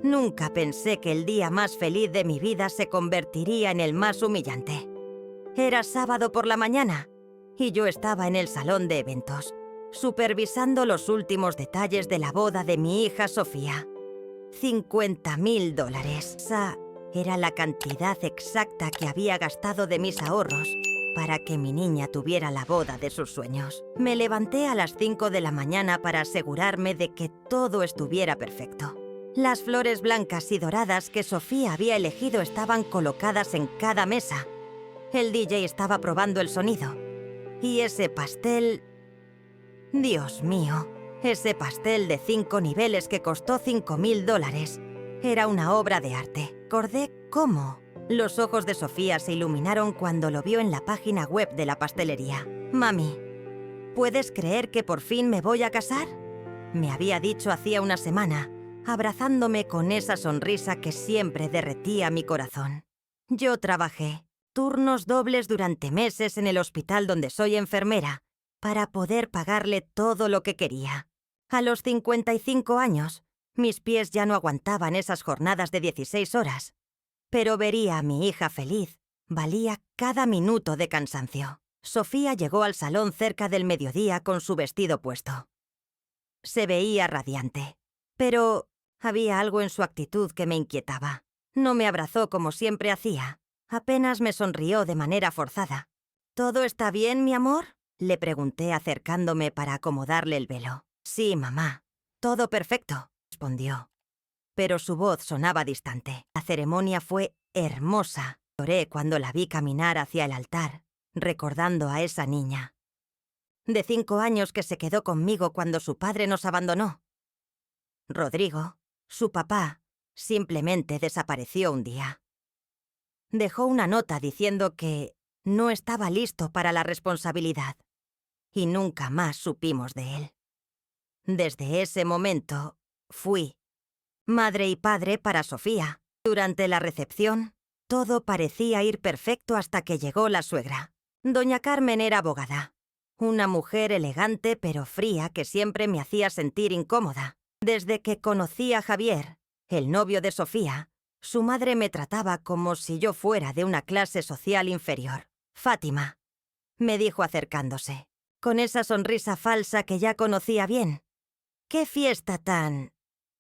Nunca pensé que el día más feliz de mi vida se convertiría en el más humillante. Era sábado por la mañana y yo estaba en el salón de eventos, supervisando los últimos detalles de la boda de mi hija Sofía. $50.000. Esa era la cantidad exacta que había gastado de mis ahorros para que mi niña tuviera la boda de sus sueños. Me levanté a las 5 de la mañana para asegurarme de que todo estuviera perfecto. Las flores blancas y doradas que Sofía había elegido estaban colocadas en cada mesa. El DJ estaba probando el sonido. Y ese pastel... Dios mío, ese pastel de 5 niveles que costó $5.000. Era una obra de arte. Recordé cómo los ojos de Sofía se iluminaron cuando lo vio en la página web de la pastelería. Mami, ¿puedes creer que por fin me voy a casar? Me había dicho hacía una semana, abrazándome con esa sonrisa que siempre derretía mi corazón. Yo trabajé turnos dobles durante meses en el hospital donde soy enfermera para poder pagarle todo lo que quería. A los 55 años, mis pies ya no aguantaban esas jornadas de 16 horas. Pero vería a mi hija feliz. Valía cada minuto de cansancio. Sofía llegó al salón cerca del mediodía con su vestido puesto. Se veía radiante, pero había algo en su actitud que me inquietaba. No me abrazó como siempre hacía. Apenas me sonrió de manera forzada. ¿Todo está bien, mi amor?, le pregunté acercándome para acomodarle el velo. Sí, mamá. Todo perfecto, respondió. Pero su voz sonaba distante. La ceremonia fue hermosa. Lloré cuando la vi caminar hacia el altar, recordando a esa niña de 5 años que se quedó conmigo cuando su padre nos abandonó. Rodrigo, su papá, simplemente desapareció un día. Dejó una nota diciendo que no estaba listo para la responsabilidad y nunca más supimos de él. Desde ese momento, fui madre y padre para Sofía. Durante la recepción, todo parecía ir perfecto hasta que llegó la suegra. Doña Carmen era abogada, una mujer elegante pero fría que siempre me hacía sentir incómoda. Desde que conocí a Javier, el novio de Sofía, su madre me trataba como si yo fuera de una clase social inferior. Fátima, me dijo acercándose, con esa sonrisa falsa que ya conocía bien. ¿Qué fiesta tan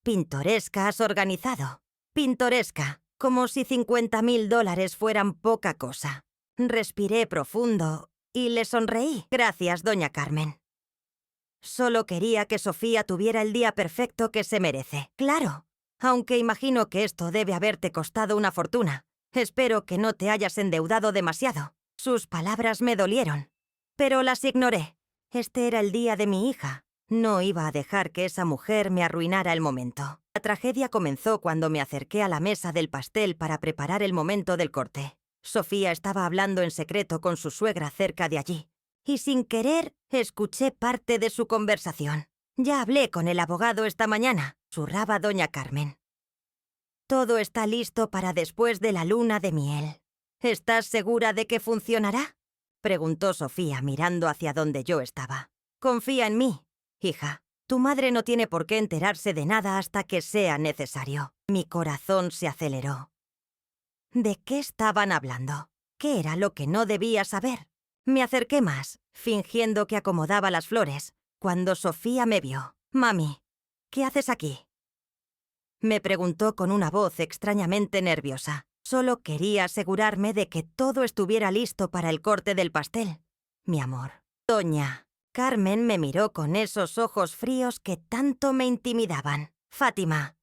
pintoresca has organizado? Pintoresca, como si $50.000 fueran poca cosa. Respiré profundo y le sonreí. Gracias, doña Carmen. Solo quería que Sofía tuviera el día perfecto que se merece. Claro, aunque imagino que esto debe haberte costado una fortuna. Espero que no te hayas endeudado demasiado. Sus palabras me dolieron, pero las ignoré. Este era el día de mi hija. No iba a dejar que esa mujer me arruinara el momento. La tragedia comenzó cuando me acerqué a la mesa del pastel para preparar el momento del corte. Sofía estaba hablando en secreto con su suegra cerca de allí, y sin querer escuché parte de su conversación. Ya hablé con el abogado esta mañana, susurraba doña Carmen. Todo está listo para después de la luna de miel. ¿Estás segura de que funcionará?, preguntó Sofía mirando hacia donde yo estaba. Confía en mí, hija. Tu madre no tiene por qué enterarse de nada hasta que sea necesario. Mi corazón se aceleró. ¿De qué estaban hablando? ¿Qué era lo que no debía saber? Me acerqué más, fingiendo que acomodaba las flores, cuando Sofía me vio. Mami, ¿qué haces aquí?, me preguntó con una voz extrañamente nerviosa. Solo quería asegurarme de que todo estuviera listo para el corte del pastel. Mi amor. Doña Carmen me miró con esos ojos fríos que tanto me intimidaban. Fátima,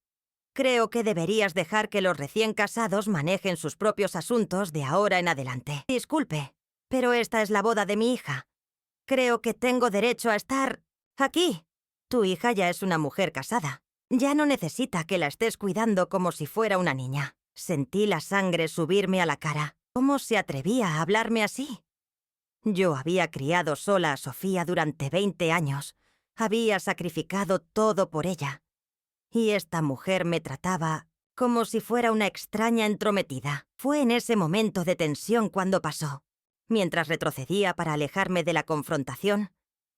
creo que deberías dejar que los recién casados manejen sus propios asuntos de ahora en adelante. Disculpe, pero esta es la boda de mi hija. Creo que tengo derecho a estar aquí. Tu hija ya es una mujer casada. Ya no necesita que la estés cuidando como si fuera una niña. Sentí la sangre subirme a la cara. ¿Cómo se atrevía a hablarme así? Yo había criado sola a Sofía durante 20 años. Había sacrificado todo por ella. Y esta mujer me trataba como si fuera una extraña entrometida. Fue en ese momento de tensión cuando pasó. Mientras retrocedía para alejarme de la confrontación,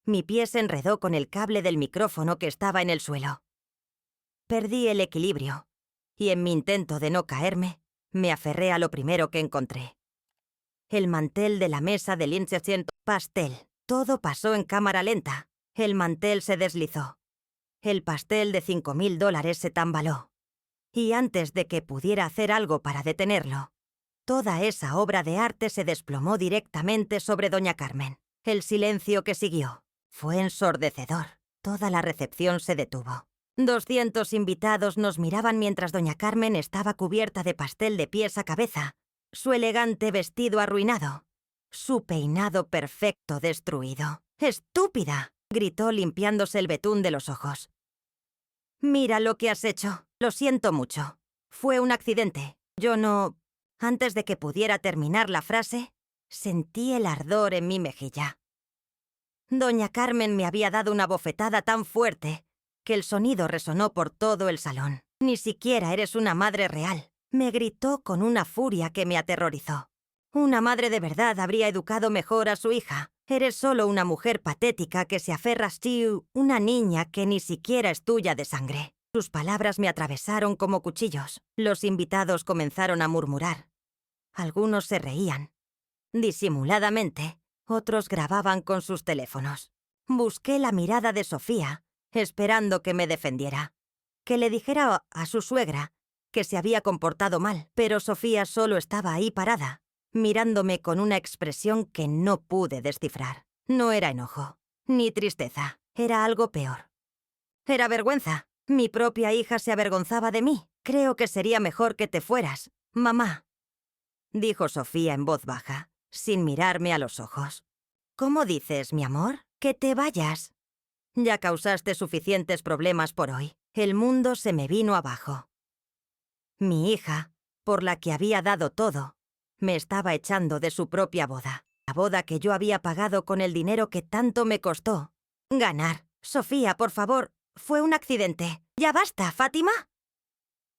mi pie se enredó con el cable del micrófono que estaba en el suelo. Perdí el equilibrio y en mi intento de no caerme, me aferré a lo primero que encontré. El mantel de la mesa del Inchesiento pastel. Todo pasó en cámara lenta. El mantel se deslizó. El pastel de $5.000 se tambaló. Y antes de que pudiera hacer algo para detenerlo, toda esa obra de arte se desplomó directamente sobre doña Carmen. El silencio que siguió fue ensordecedor. Toda la recepción se detuvo. 200 invitados nos miraban mientras doña Carmen estaba cubierta de pastel de pies a cabeza, su elegante vestido arruinado, su peinado perfecto destruido. ¡Estúpida!, gritó limpiándose el betún de los ojos. «Mira lo que has hecho. Lo siento mucho. Fue un accidente. Yo no...». Antes de que pudiera terminar la frase, sentí el ardor en mi mejilla. Doña Carmen me había dado una bofetada tan fuerte que el sonido resonó por todo el salón. «Ni siquiera eres una madre real», me gritó con una furia que me aterrorizó. «Una madre de verdad habría educado mejor a su hija. Eres solo una mujer patética que se aferra a una niña que ni siquiera es tuya de sangre». Sus palabras me atravesaron como cuchillos. Los invitados comenzaron a murmurar. Algunos se reían. Disimuladamente, otros grababan con sus teléfonos. Busqué la mirada de Sofía, esperando que me defendiera, que le dijera a su suegra que se había comportado mal, pero Sofía solo estaba ahí parada, mirándome con una expresión que no pude descifrar. No era enojo, ni tristeza, era algo peor. Era vergüenza. Mi propia hija se avergonzaba de mí. «Creo que sería mejor que te fueras, mamá», dijo Sofía en voz baja, sin mirarme a los ojos. «¿Cómo dices, mi amor? Que te vayas. Ya causaste suficientes problemas por hoy. El mundo se me vino abajo. Mi hija, por la que había dado todo, me estaba echando de su propia boda. La boda que yo había pagado con el dinero que tanto me costó ganar. Sofía, por favor, fue un accidente. ¡Ya basta, Fátima!»,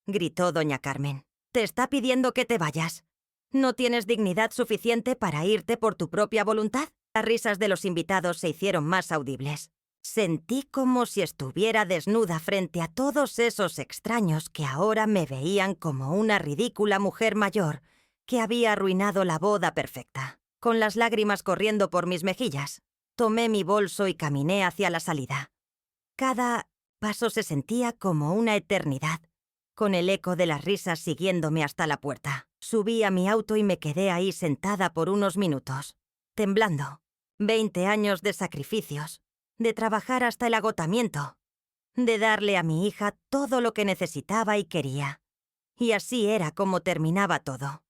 gritó doña Carmen. «Te está pidiendo que te vayas. ¿No tienes dignidad suficiente para irte por tu propia voluntad?». Las risas de los invitados se hicieron más audibles. Sentí como si estuviera desnuda frente a todos esos extraños que ahora me veían como una ridícula mujer mayor que había arruinado la boda perfecta. Con las lágrimas corriendo por mis mejillas, tomé mi bolso y caminé hacia la salida. Cada paso se sentía como una eternidad, con el eco de las risas siguiéndome hasta la puerta. Subí a mi auto y me quedé ahí sentada por unos minutos, temblando. 20 años de sacrificios, de trabajar hasta el agotamiento, de darle a mi hija todo lo que necesitaba y quería. Y así era como terminaba todo.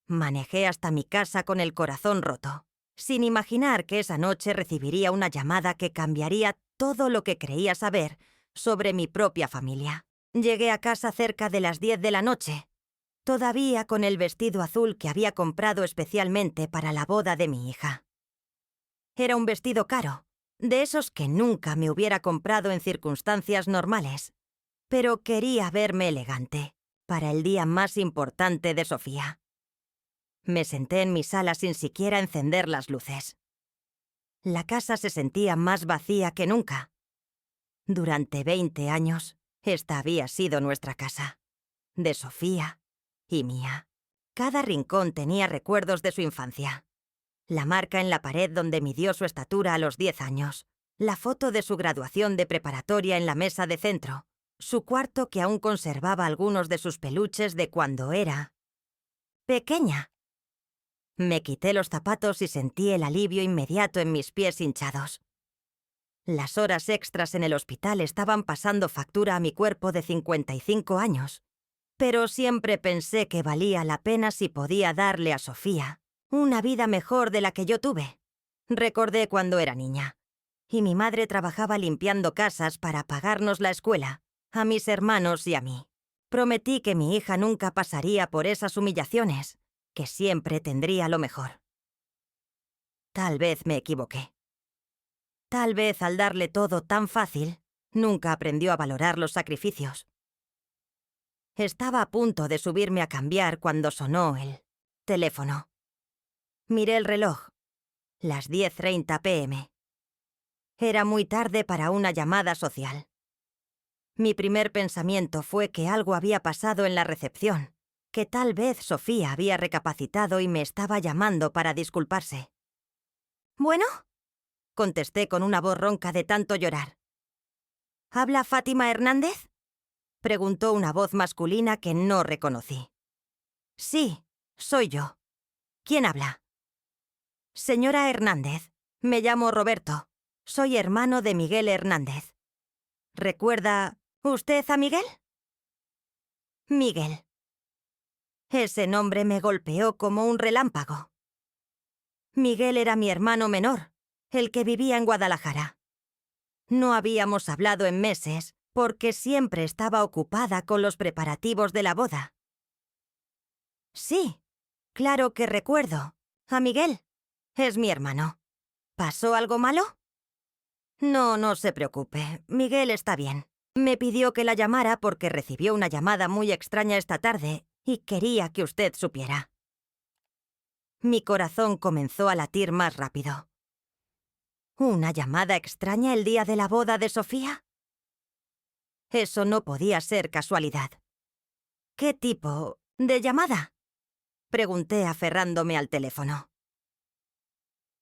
Manejé hasta mi casa con el corazón roto, sin imaginar que esa noche recibiría una llamada que cambiaría todo lo que creía saber sobre mi propia familia. Llegué a casa cerca de las 10 de la noche, todavía con el vestido azul que había comprado especialmente para la boda de mi hija. Era un vestido caro, de esos que nunca me hubiera comprado en circunstancias normales, pero quería verme elegante para el día más importante de Sofía. Me senté en mi sala sin siquiera encender las luces. La casa se sentía más vacía que nunca. Durante 20 años, esta había sido nuestra casa, de Sofía y mía. Cada rincón tenía recuerdos de su infancia. La marca en la pared donde midió su estatura a los 10 años, la foto de su graduación de preparatoria en la mesa de centro, su cuarto que aún conservaba algunos de sus peluches de cuando era pequeña. Me quité los zapatos y sentí el alivio inmediato en mis pies hinchados. Las horas extras en el hospital estaban pasando factura a mi cuerpo de 55 años, pero siempre pensé que valía la pena si podía darle a Sofía una vida mejor de la que yo tuve. Recordé cuando era niña, y mi madre trabajaba limpiando casas para pagarnos la escuela, a mis hermanos y a mí. Prometí que mi hija nunca pasaría por esas humillaciones, que siempre tendría lo mejor. Tal vez me equivoqué. Tal vez al darle todo tan fácil, nunca aprendió a valorar los sacrificios. Estaba a punto de subirme a cambiar cuando sonó el teléfono. Miré el reloj. Las 10:30 p.m. Era muy tarde para una llamada social. Mi primer pensamiento fue que algo había pasado en la recepción, que tal vez Sofía había recapacitado y me estaba llamando para disculparse. «¿Bueno?», contesté con una voz ronca de tanto llorar. «¿Habla Fátima Hernández?», preguntó una voz masculina que no reconocí. «Sí, soy yo. ¿Quién habla?». «Señora Hernández, me llamo Roberto. Soy hermano de Miguel Hernández. ¿Recuerda usted a Miguel?». Miguel. Ese nombre me golpeó como un relámpago. Miguel era mi hermano menor, el que vivía en Guadalajara. No habíamos hablado en meses, porque siempre estaba ocupada con los preparativos de la boda. Sí, claro que recuerdo. A Miguel. Es mi hermano. ¿Pasó algo malo? No, no se preocupe. Miguel está bien. Me pidió que la llamara porque recibió una llamada muy extraña esta tarde y quería que usted supiera. Mi corazón comenzó a latir más rápido. ¿Una llamada extraña el día de la boda de Sofía? Eso no podía ser casualidad. ¿Qué tipo de llamada?, pregunté aferrándome al teléfono.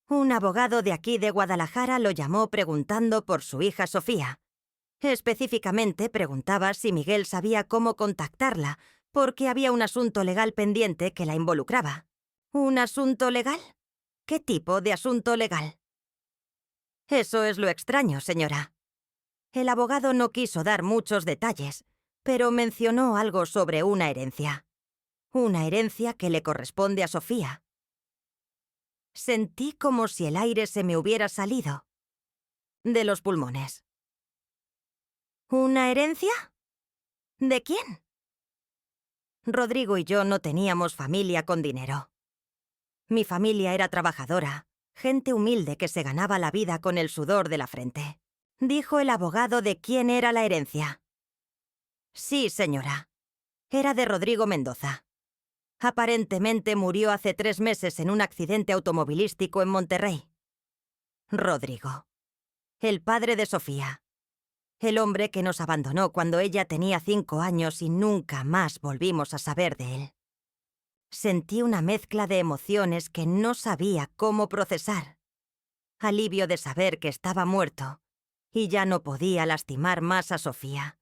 Un abogado de aquí de Guadalajara lo llamó preguntando por su hija Sofía. Específicamente preguntaba si Miguel sabía cómo contactarla, porque había un asunto legal pendiente que la involucraba. ¿Un asunto legal? ¿Qué tipo de asunto legal? Eso es lo extraño, señora. El abogado no quiso dar muchos detalles, pero mencionó algo sobre una herencia. Una herencia que le corresponde a Sofía. Sentí como si el aire se me hubiera salido de los pulmones. ¿Una herencia? ¿De quién? Rodrigo y yo no teníamos familia con dinero. Mi familia era trabajadora, gente humilde que se ganaba la vida con el sudor de la frente. Dijo el abogado de quién era la herencia. Sí, señora. Era de Rodrigo Mendoza. Aparentemente murió hace 3 meses en un accidente automovilístico en Monterrey. Rodrigo. El padre de Sofía. El hombre que nos abandonó cuando ella tenía 5 años y nunca más volvimos a saber de él. Sentí una mezcla de emociones que no sabía cómo procesar. Alivio de saber que estaba muerto y ya no podía lastimar más a Sofía.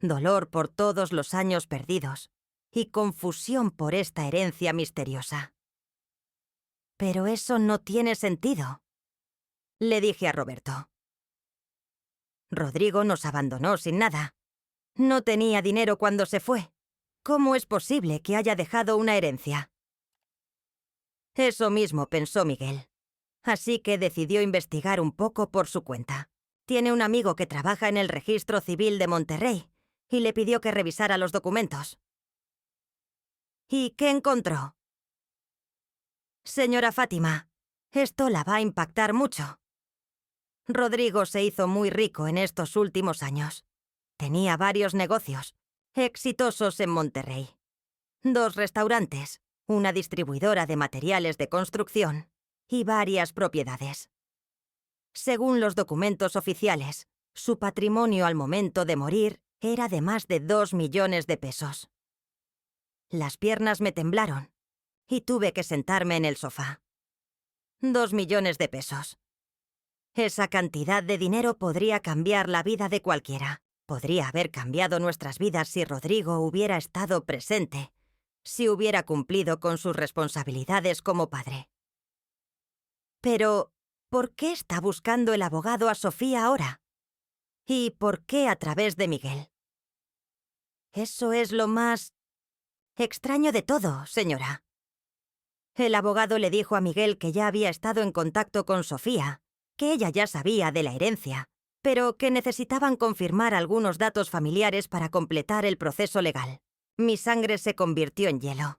Dolor por todos los años perdidos y confusión por esta herencia misteriosa. Pero eso no tiene sentido, le dije a Roberto. Rodrigo nos abandonó sin nada. No tenía dinero cuando se fue. ¿Cómo es posible que haya dejado una herencia? Eso mismo pensó Miguel. Así que decidió investigar un poco por su cuenta. Tiene un amigo que trabaja en el Registro Civil de Monterrey y le pidió que revisara los documentos. ¿Y qué encontró? Señora Fátima, esto la va a impactar mucho. Rodrigo se hizo muy rico en estos últimos años. Tenía varios negocios, exitosos en Monterrey. 2 restaurantes, una distribuidora de materiales de construcción y varias propiedades. Según los documentos oficiales, su patrimonio al momento de morir era de más de 2 millones de pesos. Las piernas me temblaron y tuve que sentarme en el sofá. 2 millones de pesos. Esa cantidad de dinero podría cambiar la vida de cualquiera. Podría haber cambiado nuestras vidas si Rodrigo hubiera estado presente, si hubiera cumplido con sus responsabilidades como padre. Pero, ¿por qué está buscando el abogado a Sofía ahora? ¿Y por qué a través de Miguel? Eso es lo más extraño de todo, señora. El abogado le dijo a Miguel que ya había estado en contacto con Sofía, que ella ya sabía de la herencia, pero que necesitaban confirmar algunos datos familiares para completar el proceso legal. Mi sangre se convirtió en hielo.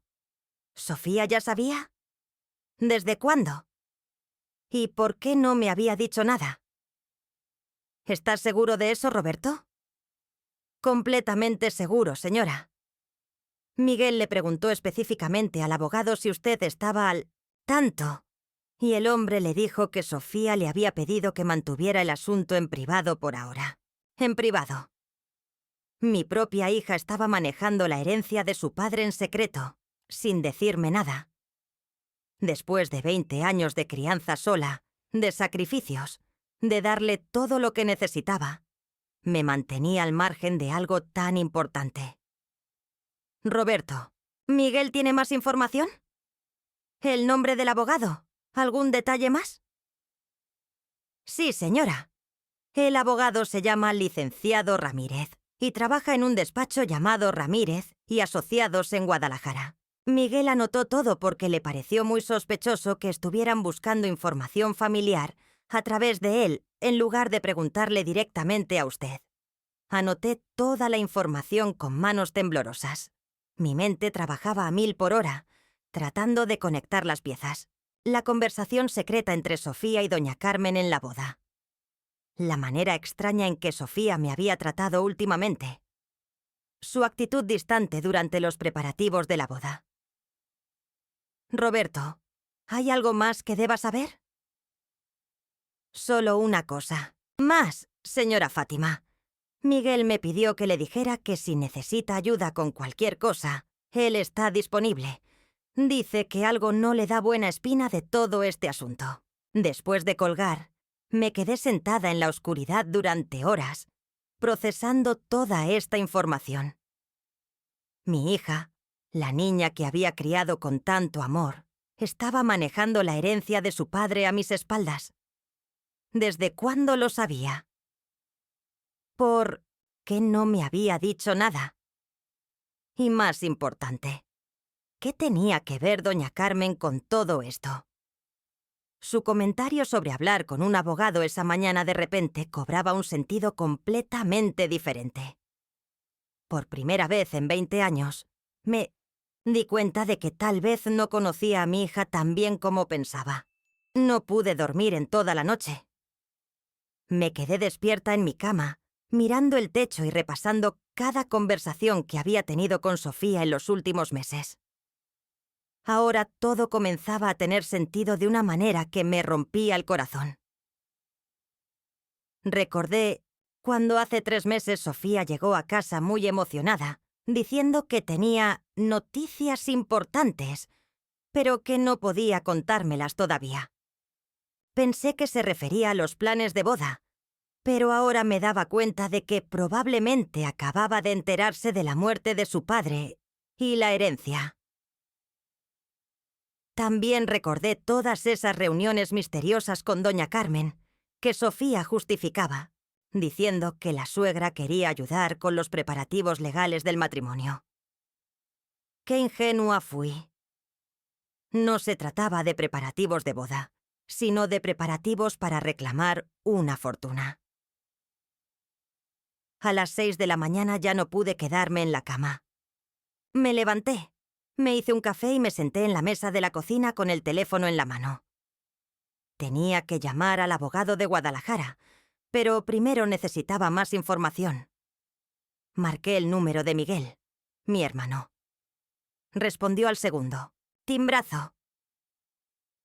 ¿Sofía ya sabía? ¿Desde cuándo? ¿Y por qué no me había dicho nada? ¿Estás seguro de eso, Roberto? Completamente seguro, señora. Miguel le preguntó específicamente al abogado si usted estaba al tanto, y el hombre le dijo que Sofía le había pedido que mantuviera el asunto en privado por ahora. En privado. Mi propia hija estaba manejando la herencia de su padre en secreto, sin decirme nada. Después de 20 años de crianza sola, de sacrificios, de darle todo lo que necesitaba, me mantenía al margen de algo tan importante. Roberto, ¿Miguel tiene más información? ¿El nombre del abogado? ¿Algún detalle más? Sí, señora. El abogado se llama licenciado Ramírez y trabaja en un despacho llamado Ramírez y Asociados en Guadalajara. Miguel anotó todo porque le pareció muy sospechoso que estuvieran buscando información familiar a través de él, en lugar de preguntarle directamente a usted. Anoté toda la información con manos temblorosas. Mi mente trabajaba a 1000 por hora, tratando de conectar las piezas. La conversación secreta entre Sofía y doña Carmen en la boda. La manera extraña en que Sofía me había tratado últimamente. Su actitud distante durante los preparativos de la boda. Roberto, ¿hay algo más que deba saber? Solo una cosa. Más, señora Fátima. Miguel me pidió que le dijera que si necesita ayuda con cualquier cosa, él está disponible. Dice que algo no le da buena espina de todo este asunto. Después de colgar, me quedé sentada en la oscuridad durante horas, procesando toda esta información. Mi hija, la niña que había criado con tanto amor, estaba manejando la herencia de su padre a mis espaldas. ¿Desde cuándo lo sabía? ¿Por qué no me había dicho nada? Y más importante, ¿qué tenía que ver doña Carmen con todo esto? Su comentario sobre hablar con un abogado esa mañana de repente cobraba un sentido completamente diferente. Por primera vez en 20 años, me di cuenta de que tal vez no conocía a mi hija tan bien como pensaba. No pude dormir en toda la noche. Me quedé despierta en mi cama, mirando el techo y repasando cada conversación que había tenido con Sofía en los últimos meses. Ahora todo comenzaba a tener sentido de una manera que me rompía el corazón. Recordé cuando hace 3 meses Sofía llegó a casa muy emocionada, diciendo que tenía noticias importantes, pero que no podía contármelas todavía. Pensé que se refería a los planes de boda, pero ahora me daba cuenta de que probablemente acababa de enterarse de la muerte de su padre y la herencia. También recordé todas esas reuniones misteriosas con doña Carmen, que Sofía justificaba, diciendo que la suegra quería ayudar con los preparativos legales del matrimonio. ¡Qué ingenua fui! No se trataba de preparativos de boda, sino de preparativos para reclamar una fortuna. A las 6 de la mañana ya no pude quedarme en la cama. Me levanté, me hice un café y me senté en la mesa de la cocina con el teléfono en la mano. Tenía que llamar al abogado de Guadalajara, pero primero necesitaba más información. Marqué el número de Miguel, mi hermano. Respondió al segundo. Timbrazo.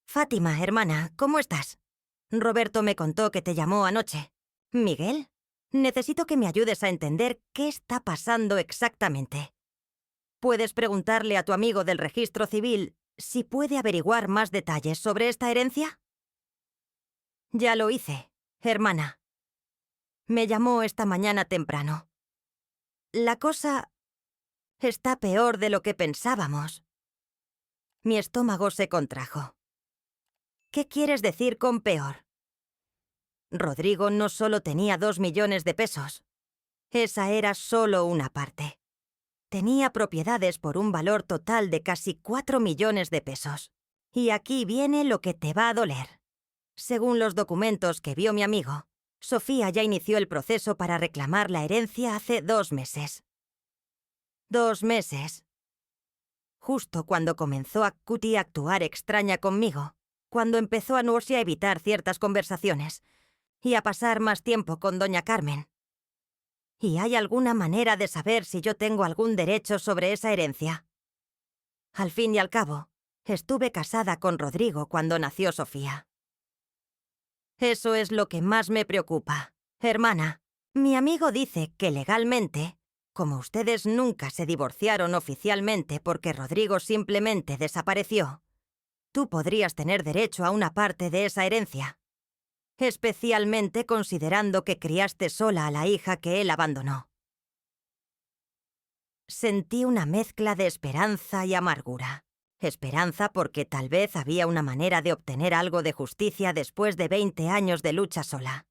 Fátima, hermana, ¿cómo estás? Roberto me contó que te llamó anoche. ¿Miguel? Necesito que me ayudes a entender qué está pasando exactamente. ¿Puedes preguntarle a tu amigo del registro civil si puede averiguar más detalles sobre esta herencia? Ya lo hice, hermana. Me llamó esta mañana temprano. La cosa está peor de lo que pensábamos. Mi estómago se contrajo. ¿Qué quieres decir con peor? Rodrigo no solo tenía 2 millones de pesos. Esa era solo una parte. Tenía propiedades por un valor total de casi 4 millones de pesos. Y aquí viene lo que te va a doler. Según los documentos que vio mi amigo, Sofía ya inició el proceso para reclamar la herencia hace 2 meses. 2 meses. Justo cuando comenzó a actuar extraña conmigo, cuando empezó a a evitar ciertas conversaciones y a pasar más tiempo con doña Carmen. ¿Y hay alguna manera de saber si yo tengo algún derecho sobre esa herencia? Al fin y al cabo, estuve casada con Rodrigo cuando nació Sofía. Eso es lo que más me preocupa. Hermana, mi amigo dice que legalmente como ustedes nunca se divorciaron oficialmente porque Rodrigo simplemente desapareció, tú podrías tener derecho a una parte de esa herencia, especialmente considerando que criaste sola a la hija que él abandonó. Sentí una mezcla de esperanza y amargura. Esperanza porque tal vez había una manera de obtener algo de justicia después de 20 años de lucha sola.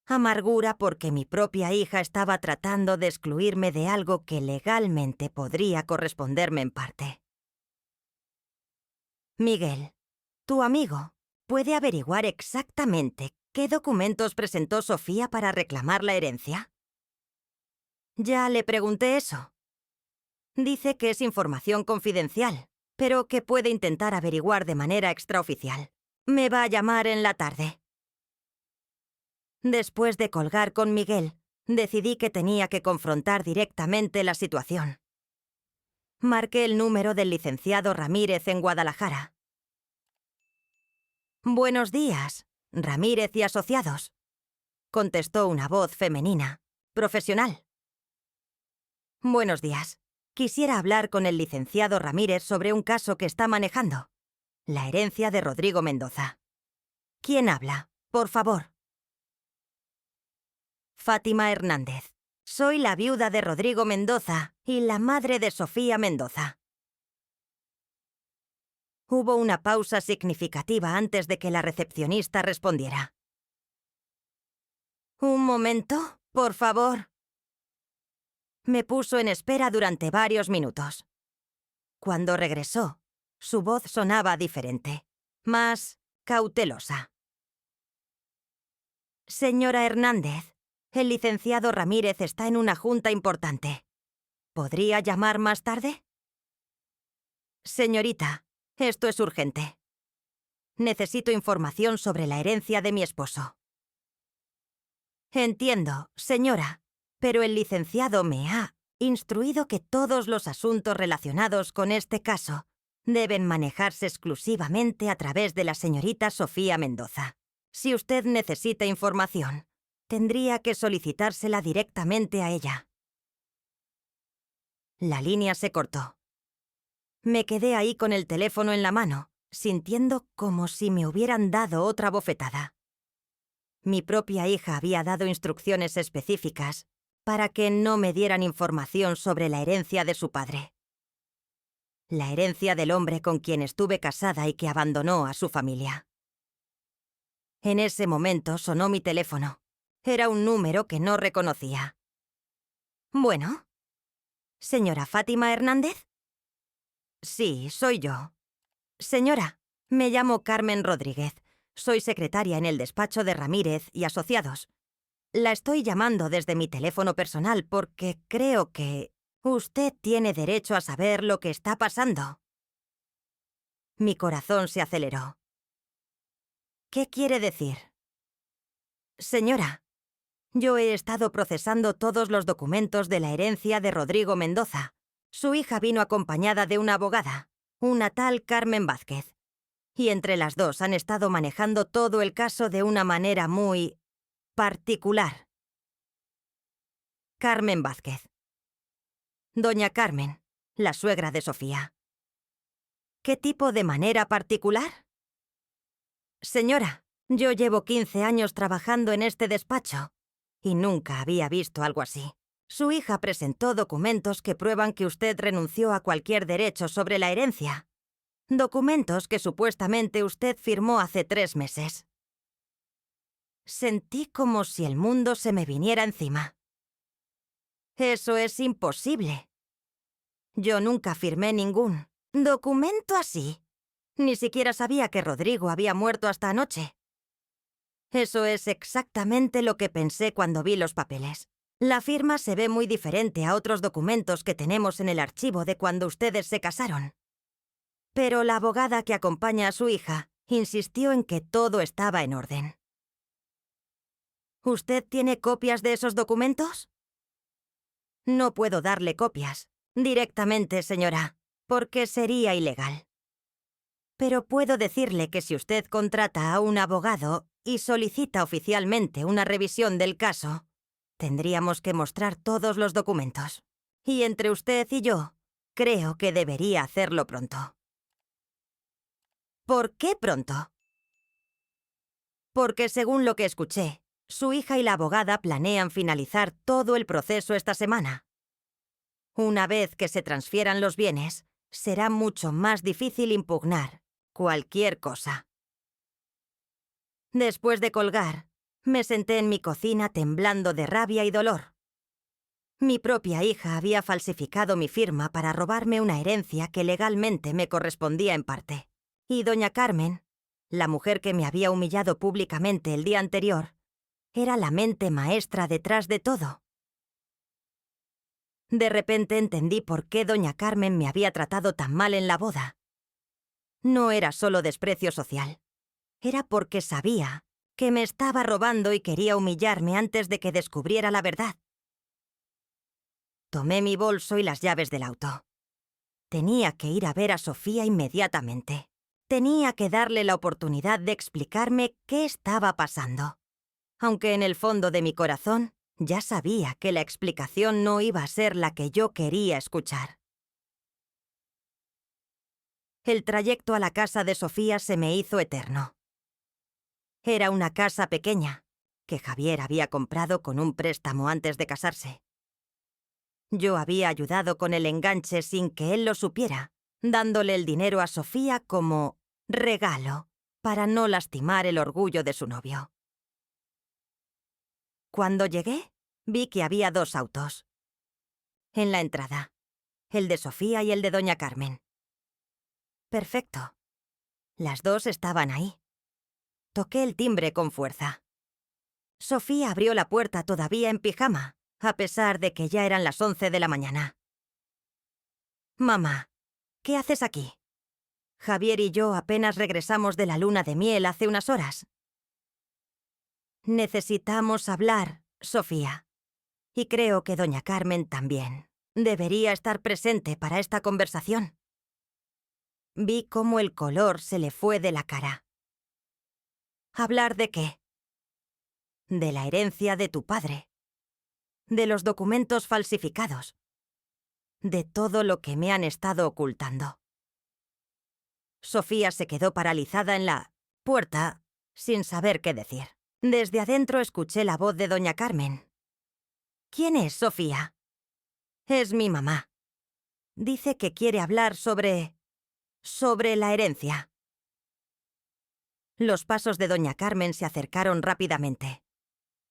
Amargura porque mi propia hija estaba tratando de excluirme de algo que legalmente podría corresponderme en parte. Miguel, tu amigo, ¿puede averiguar exactamente qué documentos presentó Sofía para reclamar la herencia? Ya le pregunté eso. Dice que es información confidencial, pero que puede intentar averiguar de manera extraoficial. Me va a llamar en la tarde. Después de colgar con Miguel, decidí que tenía que confrontar directamente la situación. Marqué el número del licenciado Ramírez en Guadalajara. «Buenos días, Ramírez y asociados», contestó una voz femenina, profesional. «Buenos días. Quisiera hablar con el licenciado Ramírez sobre un caso que está manejando. La herencia de Rodrigo Mendoza. ¿Quién habla? Por favor». Fátima Hernández. Soy la viuda de Rodrigo Mendoza y la madre de Sofía Mendoza. Hubo una pausa significativa antes de que la recepcionista respondiera. «Un momento, por favor». Me puso en espera durante varios minutos. Cuando regresó, su voz sonaba diferente, más cautelosa. «Señora Hernández, el licenciado Ramírez está en una junta importante. ¿Podría llamar más tarde?» «Señorita, esto es urgente. Necesito información sobre la herencia de mi esposo». «Entiendo, señora, pero el licenciado me ha instruido que todos los asuntos relacionados con este caso deben manejarse exclusivamente a través de la señorita Sofía Mendoza. Si usted necesita información, tendría que solicitársela directamente a ella». La línea se cortó. Me quedé ahí con el teléfono en la mano, sintiendo como si me hubieran dado otra bofetada. Mi propia hija había dado instrucciones específicas para que no me dieran información sobre la herencia de su padre. La herencia del hombre con quien estuve casada y que abandonó a su familia. En ese momento sonó mi teléfono. Era un número que no reconocía. «Bueno. ¿Señora Fátima Hernández?» «Sí, soy yo». «Señora, me llamo Carmen Rodríguez. Soy secretaria en el despacho de Ramírez y Asociados. La estoy llamando desde mi teléfono personal porque creo que usted tiene derecho a saber lo que está pasando». Mi corazón se aceleró. «¿Qué quiere decir?» «Señora, yo he estado procesando todos los documentos de la herencia de Rodrigo Mendoza. Su hija vino acompañada de una abogada, una tal Carmen Vázquez. Y entre las dos han estado manejando todo el caso de una manera muy particular». Carmen Vázquez. Doña Carmen, la suegra de Sofía. ¿Qué tipo de manera particular? «Señora, yo llevo 15 años trabajando en este despacho y nunca había visto algo así. Su hija presentó documentos que prueban que usted renunció a cualquier derecho sobre la herencia. Documentos que supuestamente usted firmó hace 3 meses. Sentí como si el mundo se me viniera encima. «Eso es imposible. Yo nunca firmé ningún documento así. Ni siquiera sabía que Rodrigo había muerto hasta anoche». Eso es exactamente lo que pensé cuando vi los papeles. La firma se ve muy diferente a otros documentos que tenemos en el archivo de cuando ustedes se casaron. Pero la abogada que acompaña a su hija insistió en que todo estaba en orden. ¿Usted tiene copias de esos documentos? No puedo darle copias directamente, señora, porque sería ilegal. Pero puedo decirle que si usted contrata a un abogado y solicita oficialmente una revisión del caso, Tendríamos que mostrar todos los documentos. Y entre usted y yo, creo que debería hacerlo pronto. ¿Por qué pronto? Porque según lo que escuché, su hija y la abogada planean finalizar todo el proceso esta semana. Una vez que se transfieran los bienes, será mucho más difícil impugnar cualquier cosa. Después de colgar, me senté en mi cocina temblando de rabia y dolor. Mi propia hija había falsificado mi firma para robarme una herencia que legalmente me correspondía en parte. Y doña Carmen, la mujer que me había humillado públicamente el día anterior, era la mente maestra detrás de todo. De repente entendí por qué doña Carmen me había tratado tan mal en la boda. No era solo desprecio social. Era porque sabía que me estaba robando y quería humillarme antes de que descubriera la verdad. Tomé mi bolso y las llaves del auto. Tenía que ir a ver a Sofía inmediatamente. Tenía que darle la oportunidad de explicarme qué estaba pasando. Aunque en el fondo de mi corazón ya sabía que la explicación no iba a ser la que yo quería escuchar. El trayecto a la casa de Sofía se me hizo eterno. Era una casa pequeña, que Javier había comprado con un préstamo antes de casarse. Yo había ayudado con el enganche sin que él lo supiera, dándole el dinero a Sofía como regalo, para no lastimar el orgullo de su novio. Cuando llegué, vi que había 2 autos. En la entrada, el de Sofía y el de doña Carmen. Perfecto. Las 2 estaban ahí. Toqué el timbre con fuerza. Sofía abrió la puerta todavía en pijama, a pesar de que ya eran las 11 de la mañana. «Mamá, ¿qué haces aquí? Javier y yo apenas regresamos de la luna de miel hace unas horas». «Necesitamos hablar, Sofía. Y creo que doña Carmen también. Debería estar presente para esta conversación». Vi cómo el color se le fue de la cara. ¿Hablar de qué? De la herencia de tu padre. De los documentos falsificados. De todo lo que me han estado ocultando. Sofía se quedó paralizada en la puerta, sin saber qué decir. Desde adentro escuché la voz de doña Carmen. «¿Quién es Sofía?» «Es mi mamá. Dice que quiere hablar sobre la herencia». Los pasos de doña Carmen se acercaron rápidamente.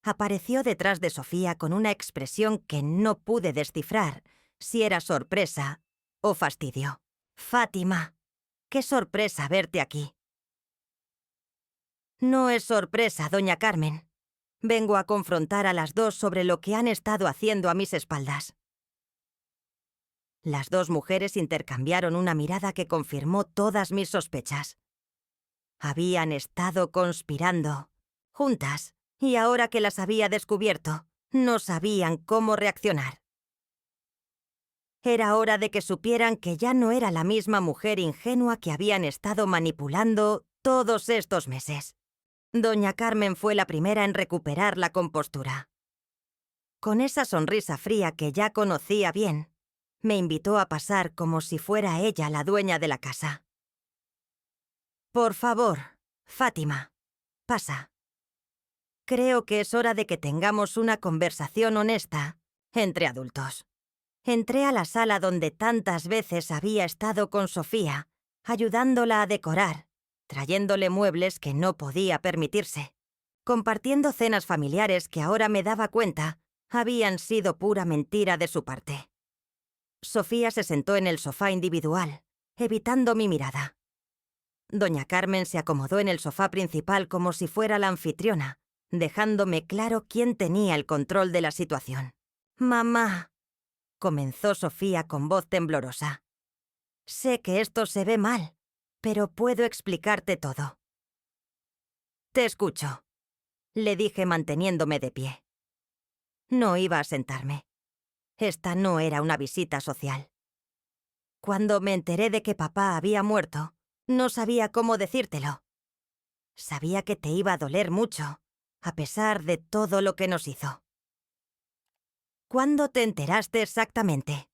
Apareció detrás de Sofía con una expresión que no pude descifrar si era sorpresa o fastidio. «Fátima, qué sorpresa verte aquí». «No es sorpresa, doña Carmen. Vengo a confrontar a las 2 sobre lo que han estado haciendo a mis espaldas». Las 2 mujeres intercambiaron una mirada que confirmó todas mis sospechas. Habían estado conspirando, juntas, y ahora que las había descubierto, no sabían cómo reaccionar. Era hora de que supieran que ya no era la misma mujer ingenua que habían estado manipulando todos estos meses. Doña Carmen fue la primera en recuperar la compostura. Con esa sonrisa fría que ya conocía bien, me invitó a pasar como si fuera ella la dueña de la casa. «Por favor, Fátima, pasa. Creo que es hora de que tengamos una conversación honesta entre adultos». Entré a la sala donde tantas veces había estado con Sofía, ayudándola a decorar, trayéndole muebles que no podía permitirse, compartiendo cenas familiares que ahora me daba cuenta habían sido pura mentira de su parte. Sofía se sentó en el sofá individual, evitando mi mirada. Doña Carmen se acomodó en el sofá principal como si fuera la anfitriona, dejándome claro quién tenía el control de la situación. «Mamá», comenzó Sofía con voz temblorosa. «Sé que esto se ve mal, pero puedo explicarte todo». «Te escucho», le dije manteniéndome de pie. No iba a sentarme. Esta no era una visita social. Cuando me enteré de que papá había muerto, no sabía cómo decírtelo. Sabía que te iba a doler mucho, a pesar de todo lo que nos hizo. ¿Cuándo te enteraste exactamente?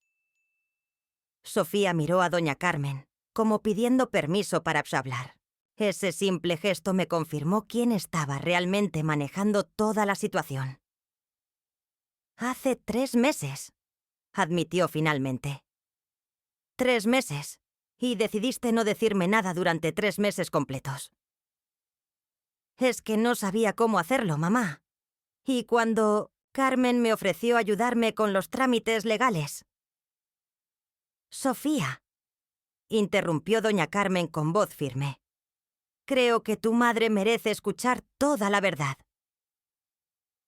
Sofía miró a doña Carmen, como pidiendo permiso para hablar. Ese simple gesto me confirmó quién estaba realmente manejando toda la situación. Hace 3 meses, admitió finalmente. 3 meses, y decidiste no decirme nada durante 3 meses completos. Es que no sabía cómo hacerlo, mamá. Y cuando Carmen me ofreció ayudarme con los trámites legales. Sofía, interrumpió doña Carmen con voz firme. Creo que tu madre merece escuchar toda la verdad.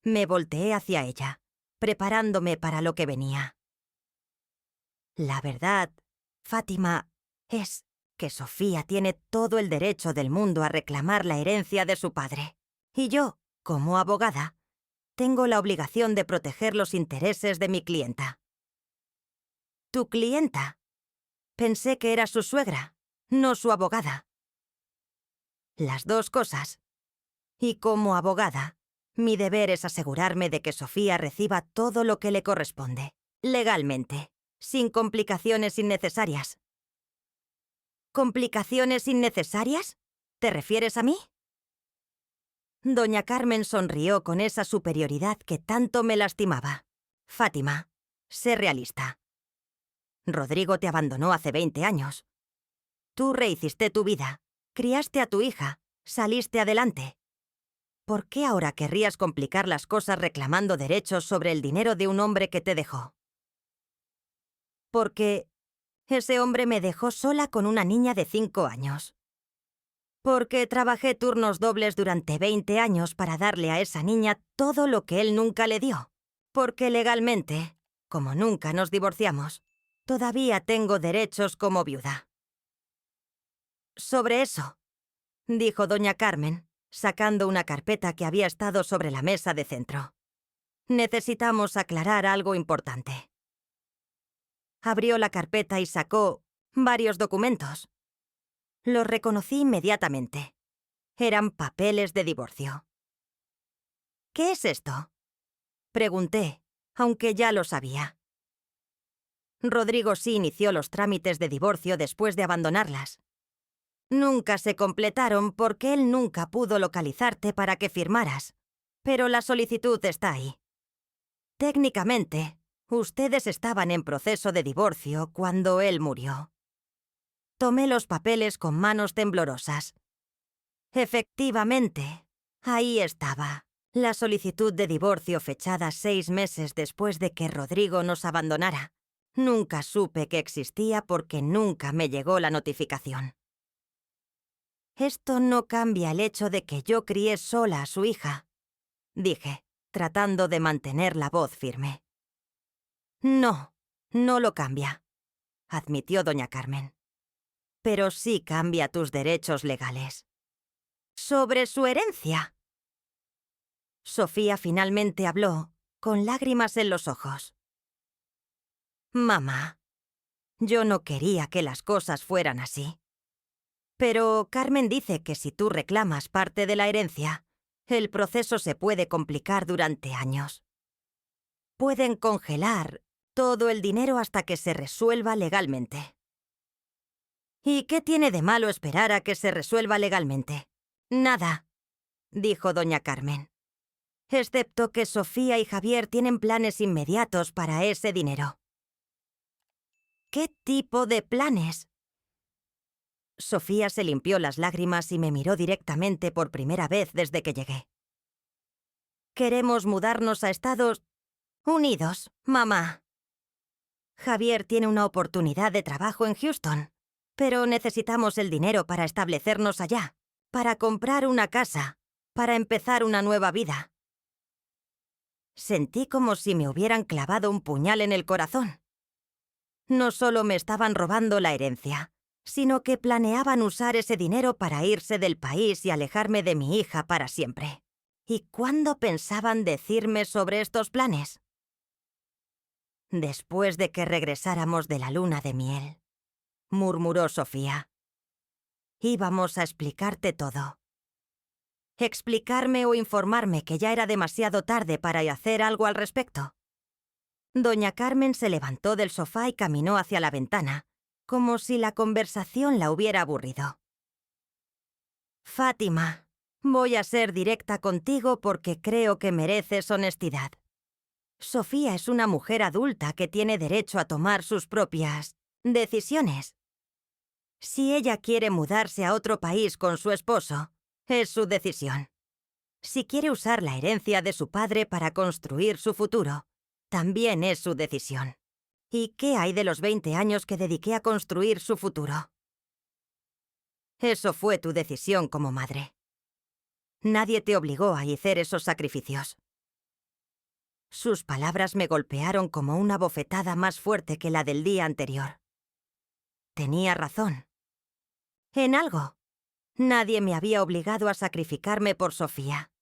Me volteé hacia ella, preparándome para lo que venía. La verdad, Fátima, es que Sofía tiene todo el derecho del mundo a reclamar la herencia de su padre. Y yo, como abogada, tengo la obligación de proteger los intereses de mi clienta. ¿Tu clienta? Pensé que era su suegra, no su abogada. Las dos cosas. Y como abogada, mi deber es asegurarme de que Sofía reciba todo lo que le corresponde, legalmente, sin complicaciones innecesarias. ¿Complicaciones innecesarias? ¿Te refieres a mí? Doña Carmen sonrió con esa superioridad que tanto me lastimaba. Fátima, sé realista. Rodrigo te abandonó hace 20 años. Tú rehiciste tu vida, criaste a tu hija, saliste adelante. ¿Por qué ahora querrías complicar las cosas reclamando derechos sobre el dinero de un hombre que te dejó? Porque ese hombre me dejó sola con una niña de 5 años. Porque trabajé turnos dobles durante 20 años para darle a esa niña todo lo que él nunca le dio. Porque legalmente, como nunca nos divorciamos, todavía tengo derechos como viuda. Sobre eso, dijo doña Carmen, sacando una carpeta que había estado sobre la mesa de centro. Necesitamos aclarar algo importante. Abrió la carpeta y sacó varios documentos. Los reconocí inmediatamente. Eran papeles de divorcio. ¿Qué es esto? Pregunté, aunque ya lo sabía. Rodrigo sí inició los trámites de divorcio después de abandonarlas. Nunca se completaron porque él nunca pudo localizarte para que firmaras, pero la solicitud está ahí. Técnicamente, ustedes estaban en proceso de divorcio cuando él murió. Tomé los papeles con manos temblorosas. Efectivamente, ahí estaba, la solicitud de divorcio fechada 6 meses después de que Rodrigo nos abandonara. Nunca supe que existía porque nunca me llegó la notificación. Esto no cambia el hecho de que yo crié sola a su hija, dije, tratando de mantener la voz firme. No, no lo cambia, admitió doña Carmen. Pero sí cambia tus derechos legales. ¿Sobre su herencia? Sofía finalmente habló, con lágrimas en los ojos. Mamá, yo no quería que las cosas fueran así. Pero Carmen dice que si tú reclamas parte de la herencia, el proceso se puede complicar durante años. Pueden congelar todo el dinero hasta que se resuelva legalmente. ¿Y qué tiene de malo esperar a que se resuelva legalmente? Nada, dijo doña Carmen. Excepto que Sofía y Javier tienen planes inmediatos para ese dinero. ¿Qué tipo de planes? Sofía se limpió las lágrimas y me miró directamente por primera vez desde que llegué. Queremos mudarnos a Estados Unidos, mamá. Javier tiene una oportunidad de trabajo en Houston, pero necesitamos el dinero para establecernos allá, para comprar una casa, para empezar una nueva vida. Sentí como si me hubieran clavado un puñal en el corazón. No solo me estaban robando la herencia, sino que planeaban usar ese dinero para irse del país y alejarme de mi hija para siempre. ¿Y cuándo pensaban decirme sobre estos planes? Después de que regresáramos de la luna de miel, murmuró Sofía. Íbamos a explicarte todo. Explicarme o informarme que ya era demasiado tarde para hacer algo al respecto. Doña Carmen se levantó del sofá y caminó hacia la ventana, como si la conversación la hubiera aburrido. Fátima, voy a ser directa contigo porque creo que mereces honestidad. Sofía es una mujer adulta que tiene derecho a tomar sus propias decisiones. Si ella quiere mudarse a otro país con su esposo, es su decisión. Si quiere usar la herencia de su padre para construir su futuro, también es su decisión. ¿Y qué hay de los 20 años que dediqué a construir su futuro? Eso fue tu decisión como madre. Nadie te obligó a hacer esos sacrificios. Sus palabras me golpearon como una bofetada más fuerte que la del día anterior. Tenía razón. En algo. Nadie me había obligado a sacrificarme por Sofía.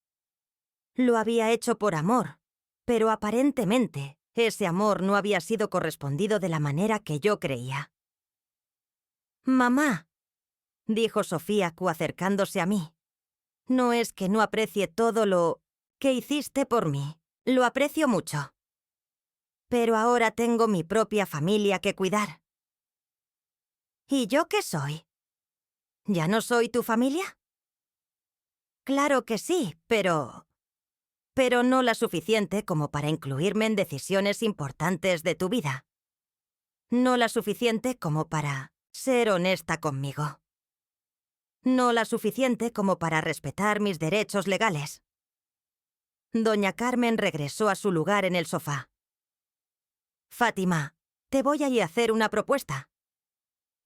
Lo había hecho por amor, pero aparentemente ese amor no había sido correspondido de la manera que yo creía. «Mamá», dijo Sofía acercándose a mí, «no es que no aprecie todo lo que hiciste por mí. Lo aprecio mucho. Pero ahora tengo mi propia familia que cuidar». «¿Y yo qué soy? ¿Ya no soy tu familia?» «Claro que sí, pero no la suficiente como para incluirme en decisiones importantes de tu vida. No la suficiente como para ser honesta conmigo. No la suficiente como para respetar mis derechos legales». Doña Carmen regresó a su lugar en el sofá. «Fátima, te voy a hacer una propuesta.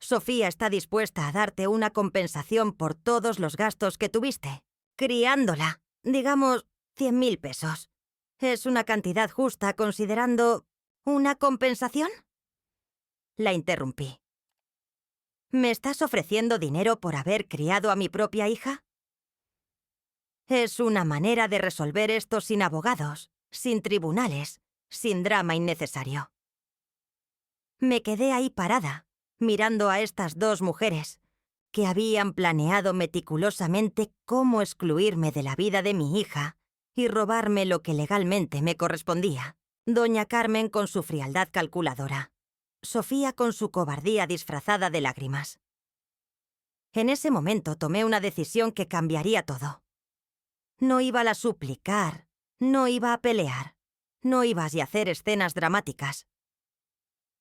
Sofía está dispuesta a darte una compensación por todos los gastos que tuviste, criándola. Digamos, 100.000 pesos. ¿Es una cantidad justa considerando una compensación?». La interrumpí. «¿Me estás ofreciendo dinero por haber criado a mi propia hija? Es una manera de resolver esto sin abogados, sin tribunales, sin drama innecesario». Me quedé ahí parada, mirando a estas dos mujeres, que habían planeado meticulosamente cómo excluirme de la vida de mi hija y robarme lo que legalmente me correspondía. Doña Carmen con su frialdad calculadora. Sofía con su cobardía disfrazada de lágrimas. En ese momento tomé una decisión que cambiaría todo. No iba a suplicar, no iba a pelear, no iba a hacer escenas dramáticas.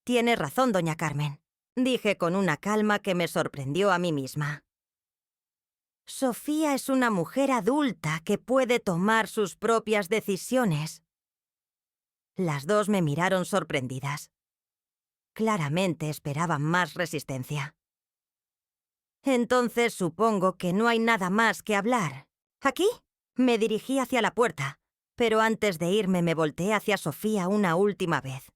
«Tiene razón, doña Carmen», dije con una calma que me sorprendió a mí misma. «Sofía es una mujer adulta que puede tomar sus propias decisiones». Las dos me miraron sorprendidas. Claramente esperaban más resistencia. «Entonces supongo que no hay nada más que hablar. ¿Aquí?». Me dirigí hacia la puerta, pero antes de irme me volteé hacia Sofía una última vez.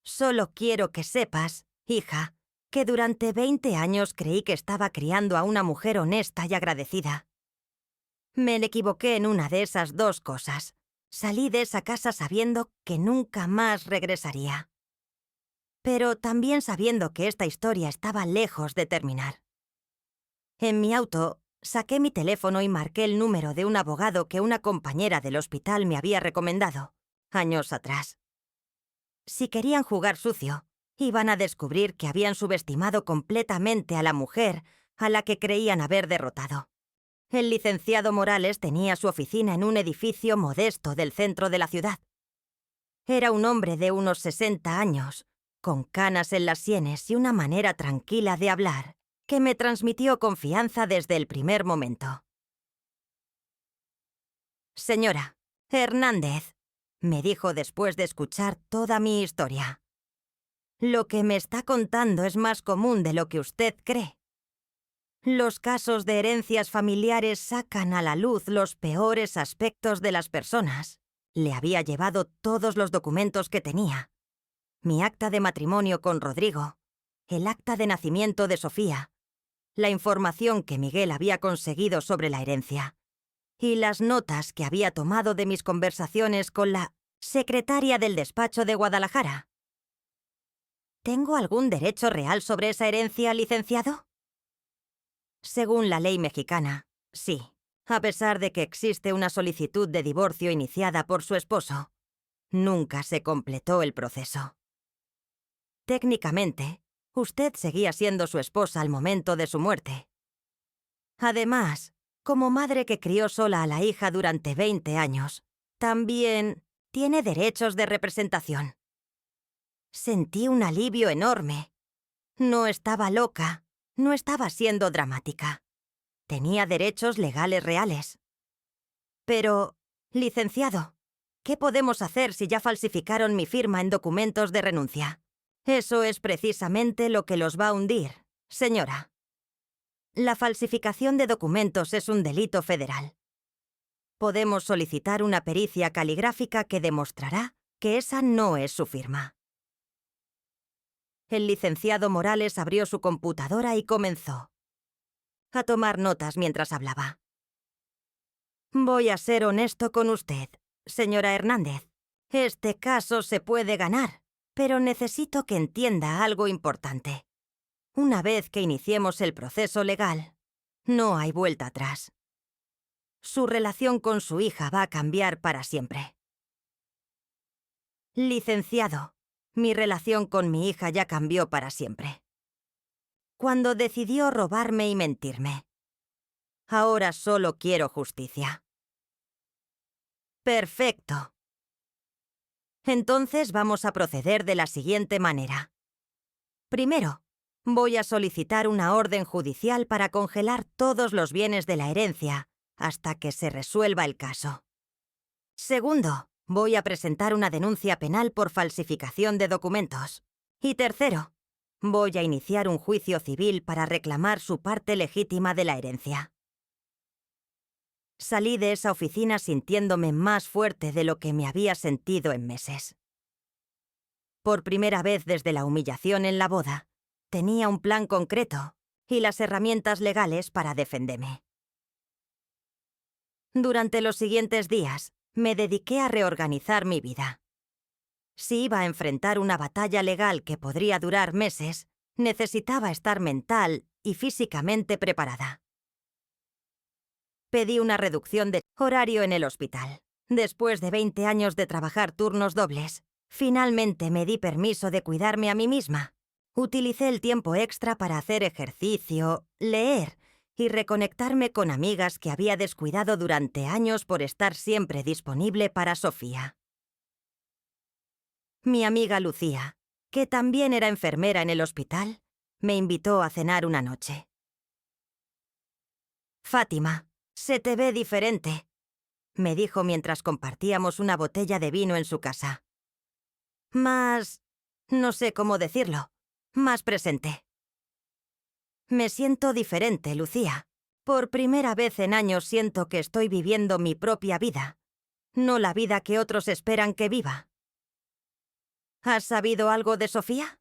«Solo quiero que sepas, hija, que durante 20 años creí que estaba criando a una mujer honesta y agradecida. Me equivoqué en una de esas dos cosas. Salí de esa casa sabiendo que nunca más regresaría. Pero también sabiendo que esta historia estaba lejos de terminar. En mi auto, saqué mi teléfono y marqué el número de un abogado que una compañera del hospital me había recomendado, años atrás. Si querían jugar sucio, iban a descubrir que habían subestimado completamente a la mujer a la que creían haber derrotado. El licenciado Morales tenía su oficina en un edificio modesto del centro de la ciudad. Era un hombre de unos 60 años, con canas en las sienes y una manera tranquila de hablar, que me transmitió confianza desde el primer momento. «Señora Hernández», me dijo después de escuchar toda mi historia, «lo que me está contando es más común de lo que usted cree. Los casos de herencias familiares sacan a la luz los peores aspectos de las personas. Le había llevado todos los documentos que tenía. Mi acta de matrimonio con Rodrigo, el acta de nacimiento de Sofía, la información que Miguel había conseguido sobre la herencia y las notas que había tomado de mis conversaciones con la secretaria del despacho de Guadalajara. ¿Tengo algún derecho real sobre esa herencia, licenciado? Según la ley mexicana, sí, a pesar de que existe una solicitud de divorcio iniciada por su esposo. nunca se completó el proceso. Técnicamente, usted seguía siendo su esposa al momento de su muerte. Además, como madre que crió sola a la hija durante 20 años, también tiene derechos de representación. Sentí un alivio enorme. No estaba loca, no estaba siendo dramática. Tenía derechos legales reales. Pero, licenciado, ¿qué podemos hacer si ya falsificaron mi firma en documentos de renuncia? Eso es precisamente lo que los va a hundir, señora. La falsificación de documentos es un delito federal. Podemos solicitar una pericia caligráfica que demostrará que esa no es su firma. El licenciado Morales abrió su computadora y comenzó a tomar notas mientras hablaba. Voy a ser honesto con usted, señora Hernández. Este caso se puede ganar, pero necesito que entienda algo importante. Una vez que iniciemos el proceso legal, no hay vuelta atrás. Su relación con su hija va a cambiar para siempre. Licenciado, mi relación con mi hija ya cambió para siempre. Cuando decidió robarme y mentirme. Ahora solo quiero justicia. Perfecto. Entonces vamos a proceder de la siguiente manera. Primero, voy a solicitar una orden judicial para congelar todos los bienes de la herencia hasta que se resuelva el caso. Segundo, voy a presentar una denuncia penal por falsificación de documentos. Y tercero, voy a iniciar un juicio civil para reclamar su parte legítima de la herencia. Salí de esa oficina sintiéndome más fuerte de lo que me había sentido en meses. Por primera vez desde la humillación en la boda, tenía un plan concreto y las herramientas legales para defenderme. Durante los siguientes días, me dediqué a reorganizar mi vida. Si iba a enfrentar una batalla legal que podría durar meses, necesitaba estar mental y físicamente preparada. Pedí una reducción de horario en el hospital. Después de 20 años de trabajar turnos dobles, finalmente me di permiso de cuidarme a mí misma. Utilicé el tiempo extra para hacer ejercicio, leer y reconectarme con amigas que había descuidado durante años por estar siempre disponible para Sofía. Mi amiga Lucía, que también era enfermera en el hospital, me invitó a cenar una noche. Fátima, se te ve diferente, me dijo mientras compartíamos una botella de vino en su casa. Más, no sé cómo decirlo, más presente. Me siento diferente, Lucía. Por primera vez en años siento que estoy viviendo mi propia vida, no la vida que otros esperan que viva. ¿Has sabido algo de Sofía?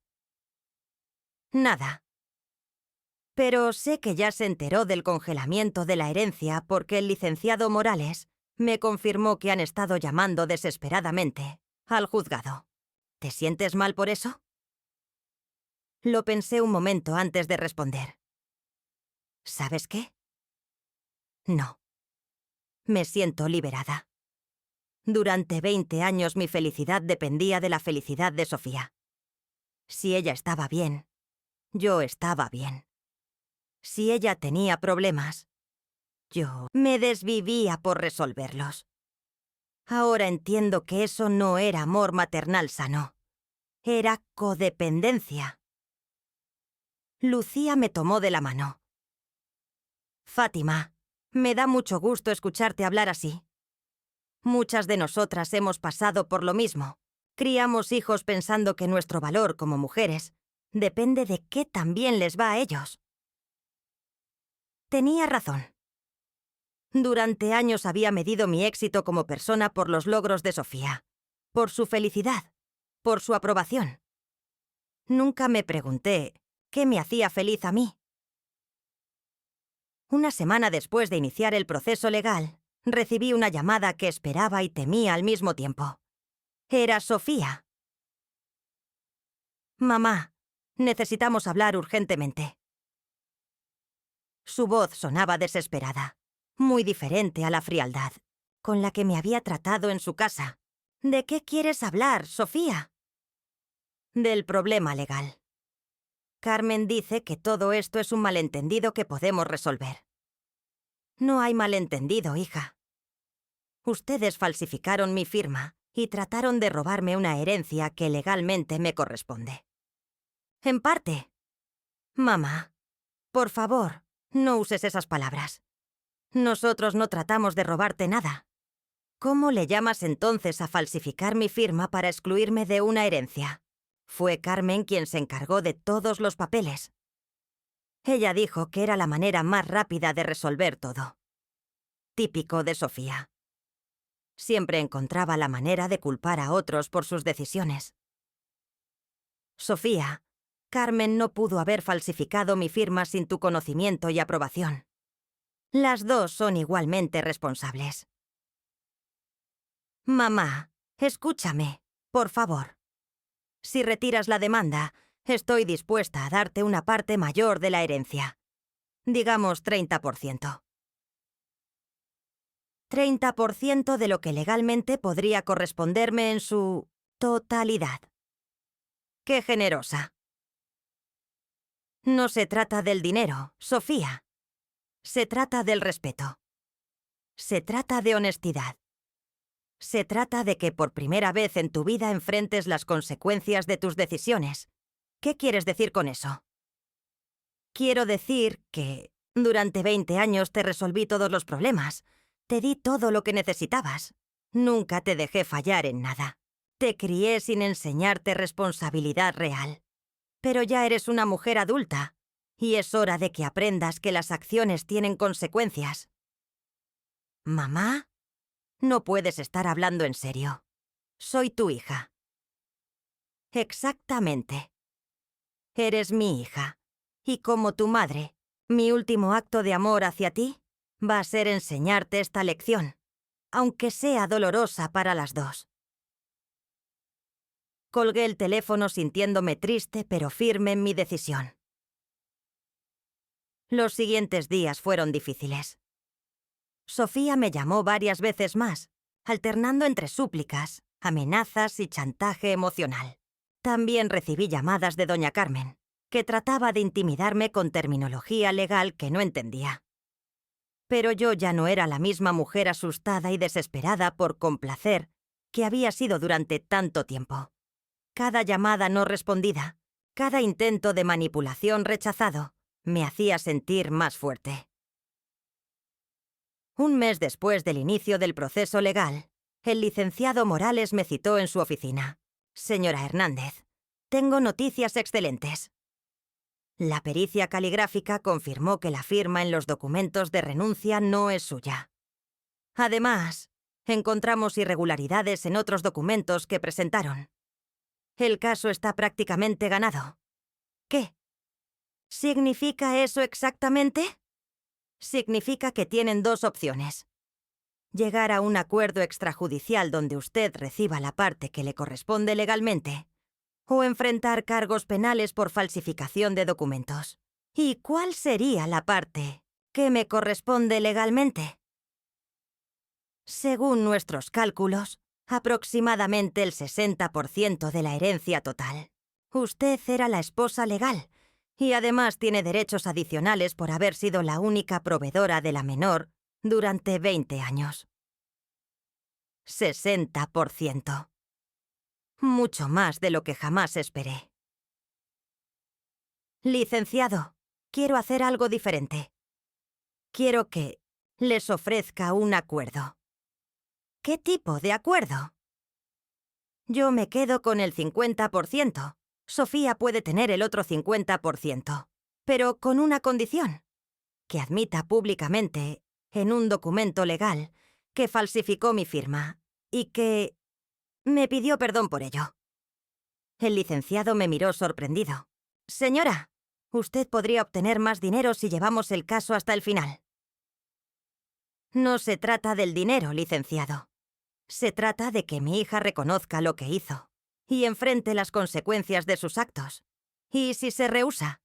Nada. Pero sé que ya se enteró del congelamiento de la herencia porque el licenciado Morales me confirmó que han estado llamando desesperadamente al juzgado. ¿Te sientes mal por eso? Lo pensé un momento antes de responder. ¿Sabes qué? No. Me siento liberada. Durante 20 años mi felicidad dependía de la felicidad de Sofía. Si ella estaba bien, yo estaba bien. Si ella tenía problemas, yo me desvivía por resolverlos. Ahora entiendo que eso no era amor maternal sano. Era codependencia. Lucía me tomó de la mano. Fátima, me da mucho gusto escucharte hablar así. Muchas de nosotras hemos pasado por lo mismo. Criamos hijos pensando que nuestro valor como mujeres depende de qué tan bien les va a ellos. Tenía razón. Durante años había medido mi éxito como persona por los logros de Sofía, por su felicidad, por su aprobación. Nunca me pregunté qué me hacía feliz a mí. Una semana después de iniciar el proceso legal, recibí una llamada que esperaba y temía al mismo tiempo. Era Sofía. Mamá, necesitamos hablar urgentemente. Su voz sonaba desesperada, muy diferente a la frialdad con la que me había tratado en su casa. ¿De qué quieres hablar, Sofía? Del problema legal. Carmen dice que todo esto es un malentendido que podemos resolver. No hay malentendido, hija. Ustedes falsificaron mi firma y trataron de robarme una herencia que legalmente me corresponde. En parte. Mamá, por favor, no uses esas palabras. Nosotros no tratamos de robarte nada. ¿Cómo le llamas entonces a falsificar mi firma para excluirme de una herencia? Fue Carmen quien se encargó de todos los papeles. Ella dijo que era la manera más rápida de resolver todo. Típico de Sofía. Siempre encontraba la manera de culpar a otros por sus decisiones. Sofía, Carmen no pudo haber falsificado mi firma sin tu conocimiento y aprobación. Las dos son igualmente responsables. Mamá, escúchame, por favor. Si retiras la demanda, estoy dispuesta a darte una parte mayor de la herencia. Digamos 30%. 30% de lo que legalmente podría corresponderme en su totalidad. ¡Qué generosa! No se trata del dinero, Sofía. Se trata del respeto. Se trata de honestidad. Se trata de que por primera vez en tu vida enfrentes las consecuencias de tus decisiones. ¿Qué quieres decir con eso? Quiero decir que durante 20 años te resolví todos los problemas. Te di todo lo que necesitabas. Nunca te dejé fallar en nada. Te crié sin enseñarte responsabilidad real. Pero ya eres una mujer adulta, y es hora de que aprendas que las acciones tienen consecuencias. ¿Mamá? No puedes estar hablando en serio. Soy tu hija. Exactamente. Eres mi hija. Y como tu madre, mi último acto de amor hacia ti va a ser enseñarte esta lección, aunque sea dolorosa para las dos. Colgué el teléfono sintiéndome triste pero firme en mi decisión. Los siguientes días fueron difíciles. Sofía me llamó varias veces más, alternando entre súplicas, amenazas y chantaje emocional. También recibí llamadas de doña Carmen, que trataba de intimidarme con terminología legal que no entendía. Pero yo ya no era la misma mujer asustada y desesperada por complacer que había sido durante tanto tiempo. Cada llamada no respondida, cada intento de manipulación rechazado, me hacía sentir más fuerte. Un mes después del inicio del proceso legal, el licenciado Morales me citó en su oficina. Señora Hernández, tengo noticias excelentes. La pericia caligráfica confirmó que la firma en los documentos de renuncia no es suya. Además, encontramos irregularidades en otros documentos que presentaron. El caso está prácticamente ganado. ¿Qué? ¿Significa eso exactamente? Significa que tienen dos opciones. Llegar a un acuerdo extrajudicial donde usted reciba la parte que le corresponde legalmente, o enfrentar cargos penales por falsificación de documentos. ¿Y cuál sería la parte que me corresponde legalmente? Según nuestros cálculos, aproximadamente el 60% de la herencia total. Usted era la esposa legal, y además tiene derechos adicionales por haber sido la única proveedora de la menor durante 20 años. 60%. Mucho más de lo que jamás esperé. Licenciado, quiero hacer algo diferente. Quiero que les ofrezca un acuerdo. ¿Qué tipo de acuerdo? Yo me quedo con el 50%. Sofía puede tener el otro 50%, pero con una condición: que admita públicamente, en un documento legal, que falsificó mi firma y que me pidió perdón por ello. El licenciado me miró sorprendido. Señora, usted podría obtener más dinero si llevamos el caso hasta el final. No se trata del dinero, licenciado. Se trata de que mi hija reconozca lo que hizo y enfrente las consecuencias de sus actos. Y si se rehúsa,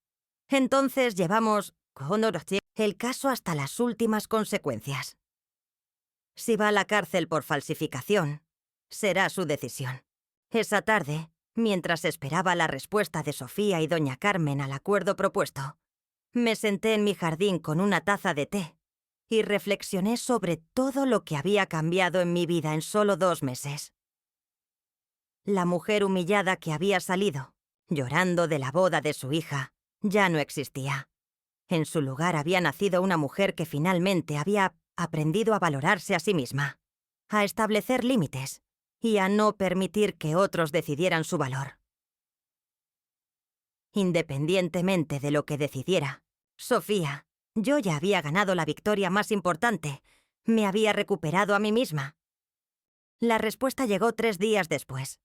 entonces llevamos el caso hasta las últimas consecuencias. Si va a la cárcel por falsificación, Será su decisión. Esa tarde, mientras esperaba la respuesta de Sofía y doña Carmen al acuerdo propuesto, me senté en mi jardín con una taza de té y reflexioné sobre todo lo que había cambiado en mi vida en solo 2 meses. La mujer humillada que había salido, llorando de la boda de su hija, ya no existía. En su lugar había nacido una mujer que finalmente había aprendido a valorarse a sí misma, a establecer límites y a no permitir que otros decidieran su valor. Independientemente de lo que decidiera, Sofía, yo ya había ganado la victoria más importante. Me había recuperado a mí misma. La respuesta llegó 3 días después.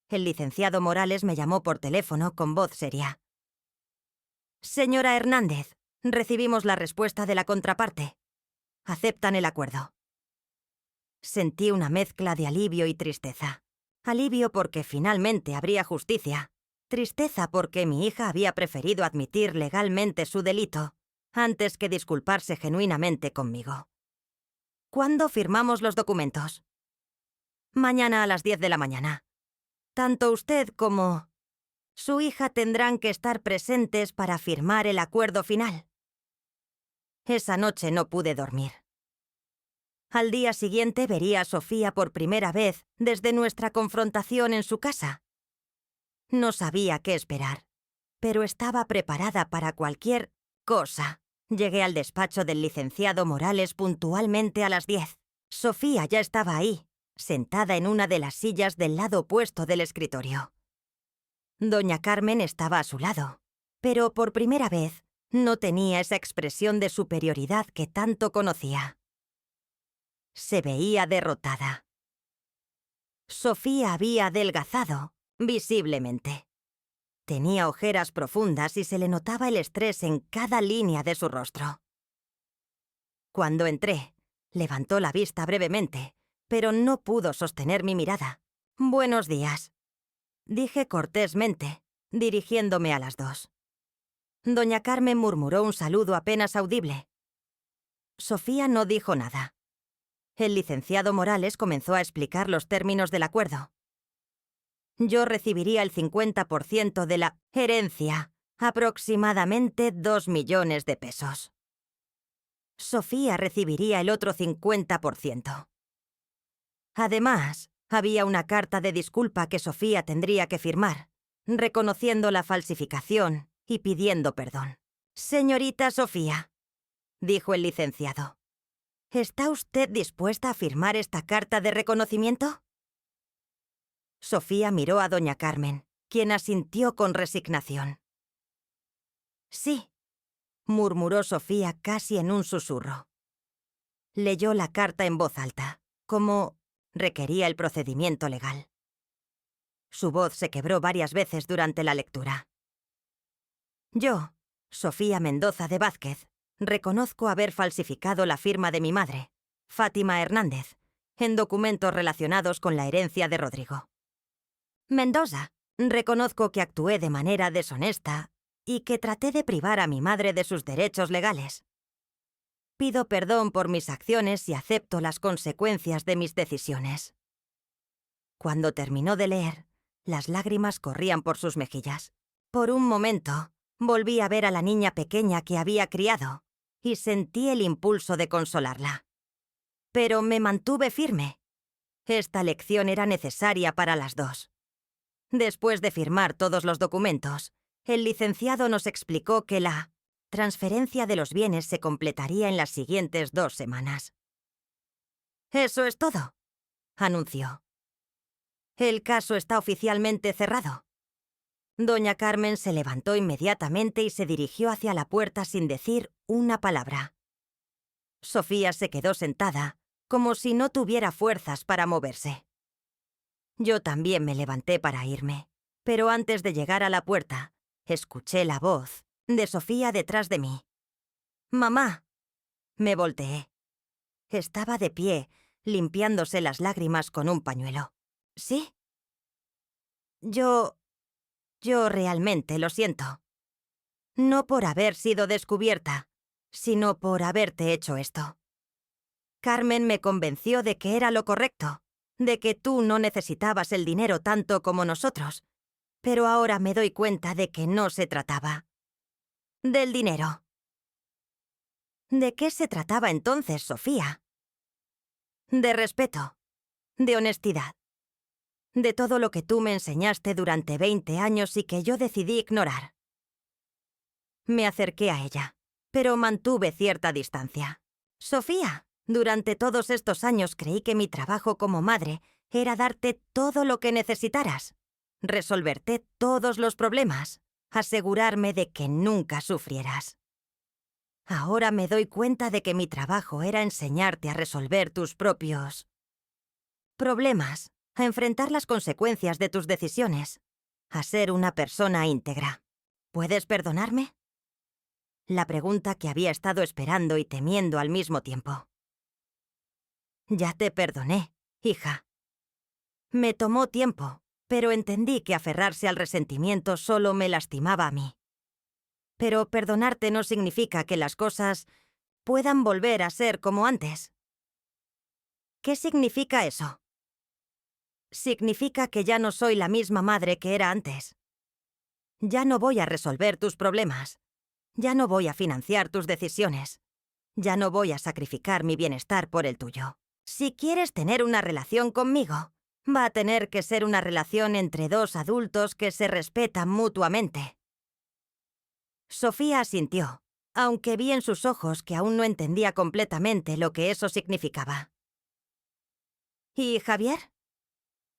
El licenciado Morales me llamó por teléfono con voz seria. «Señora Hernández, recibimos la respuesta de la contraparte. Aceptan el acuerdo». Sentí una mezcla de alivio y tristeza. Alivio porque finalmente habría justicia. Tristeza porque mi hija había preferido admitir legalmente su delito antes que disculparse genuinamente conmigo. ¿Cuándo firmamos los documentos? Mañana a las 10 de la mañana. Tanto usted como su hija tendrán que estar presentes para firmar el acuerdo final. Esa noche no pude dormir. Al día siguiente vería a Sofía por primera vez desde nuestra confrontación en su casa. No sabía qué esperar, pero estaba preparada para cualquier cosa. Llegué al despacho del licenciado Morales puntualmente a las 10. Sofía ya estaba ahí, sentada en una de las sillas del lado opuesto del escritorio. Doña Carmen estaba a su lado, pero por primera vez no tenía esa expresión de superioridad que tanto conocía. Se veía derrotada. Sofía había adelgazado, visiblemente. Tenía ojeras profundas y se le notaba el estrés en cada línea de su rostro. Cuando entré, levantó la vista brevemente, pero no pudo sostener mi mirada. «Buenos días», dije cortésmente, dirigiéndome a las 2. Doña Carmen murmuró un saludo apenas audible. Sofía no dijo nada. El licenciado Morales comenzó a explicar los términos del acuerdo. Yo recibiría el 50% de la herencia, aproximadamente 2 millones de pesos. Sofía recibiría el otro 50%. Además, había una carta de disculpa que Sofía tendría que firmar, reconociendo la falsificación y pidiendo perdón. «Señorita Sofía», dijo el licenciado, «¿está usted dispuesta a firmar esta carta de reconocimiento?» Sofía miró a doña Carmen, quien asintió con resignación. «Sí», murmuró Sofía casi en un susurro. Leyó la carta en voz alta, como requería el procedimiento legal. Su voz se quebró varias veces durante la lectura. «Yo, Sofía Mendoza de Vázquez, reconozco haber falsificado la firma de mi madre, Fátima Hernández, en documentos relacionados con la herencia de Rodrigo. Mendoza, reconozco que actué de manera deshonesta y que traté de privar a mi madre de sus derechos legales. Pido perdón por mis acciones y acepto las consecuencias de mis decisiones». Cuando terminó de leer, las lágrimas corrían por sus mejillas. Por un momento, volví a ver a la niña pequeña que había criado y sentí el impulso de consolarla. Pero me mantuve firme. Esta lección era necesaria para las 2. Después de firmar todos los documentos, el licenciado nos explicó que la transferencia de los bienes se completaría en las siguientes 2 semanas. «Eso es todo», anunció. «El caso está oficialmente cerrado». Doña Carmen se levantó inmediatamente y se dirigió hacia la puerta sin decir una palabra. Sofía se quedó sentada, como si no tuviera fuerzas para moverse. Yo también me levanté para irme, pero antes de llegar a la puerta, escuché la voz de Sofía detrás de mí. «Mamá». Me volteé. Estaba de pie, limpiándose las lágrimas con un pañuelo. «¿Sí?» Yo realmente lo siento. No por haber sido descubierta, sino por haberte hecho esto. Carmen me convenció de que era lo correcto, de que tú no necesitabas el dinero tanto como nosotros, pero ahora me doy cuenta de que no se trataba del dinero. ¿De qué se trataba entonces, Sofía? De respeto, de honestidad, de todo lo que tú me enseñaste durante 20 años y que yo decidí ignorar. Me acerqué a ella, pero mantuve cierta distancia. Sofía, durante todos estos años creí que mi trabajo como madre era darte todo lo que necesitaras, resolverte todos los problemas, asegurarme de que nunca sufrieras. Ahora me doy cuenta de que mi trabajo era enseñarte a resolver tus propios problemas, a enfrentar las consecuencias de tus decisiones, a ser una persona íntegra. ¿Puedes perdonarme? La pregunta que había estado esperando y temiendo al mismo tiempo. Ya te perdoné, hija. Me tomó tiempo, pero entendí que aferrarse al resentimiento solo me lastimaba a mí. Pero perdonarte no significa que las cosas puedan volver a ser como antes. ¿Qué significa eso? Significa que ya no soy la misma madre que era antes. Ya no voy a resolver tus problemas. Ya no voy a financiar tus decisiones. Ya no voy a sacrificar mi bienestar por el tuyo. Si quieres tener una relación conmigo, va a tener que ser una relación entre dos adultos que se respetan mutuamente. Sofía asintió, aunque vi en sus ojos que aún no entendía completamente lo que eso significaba. ¿Y Javier?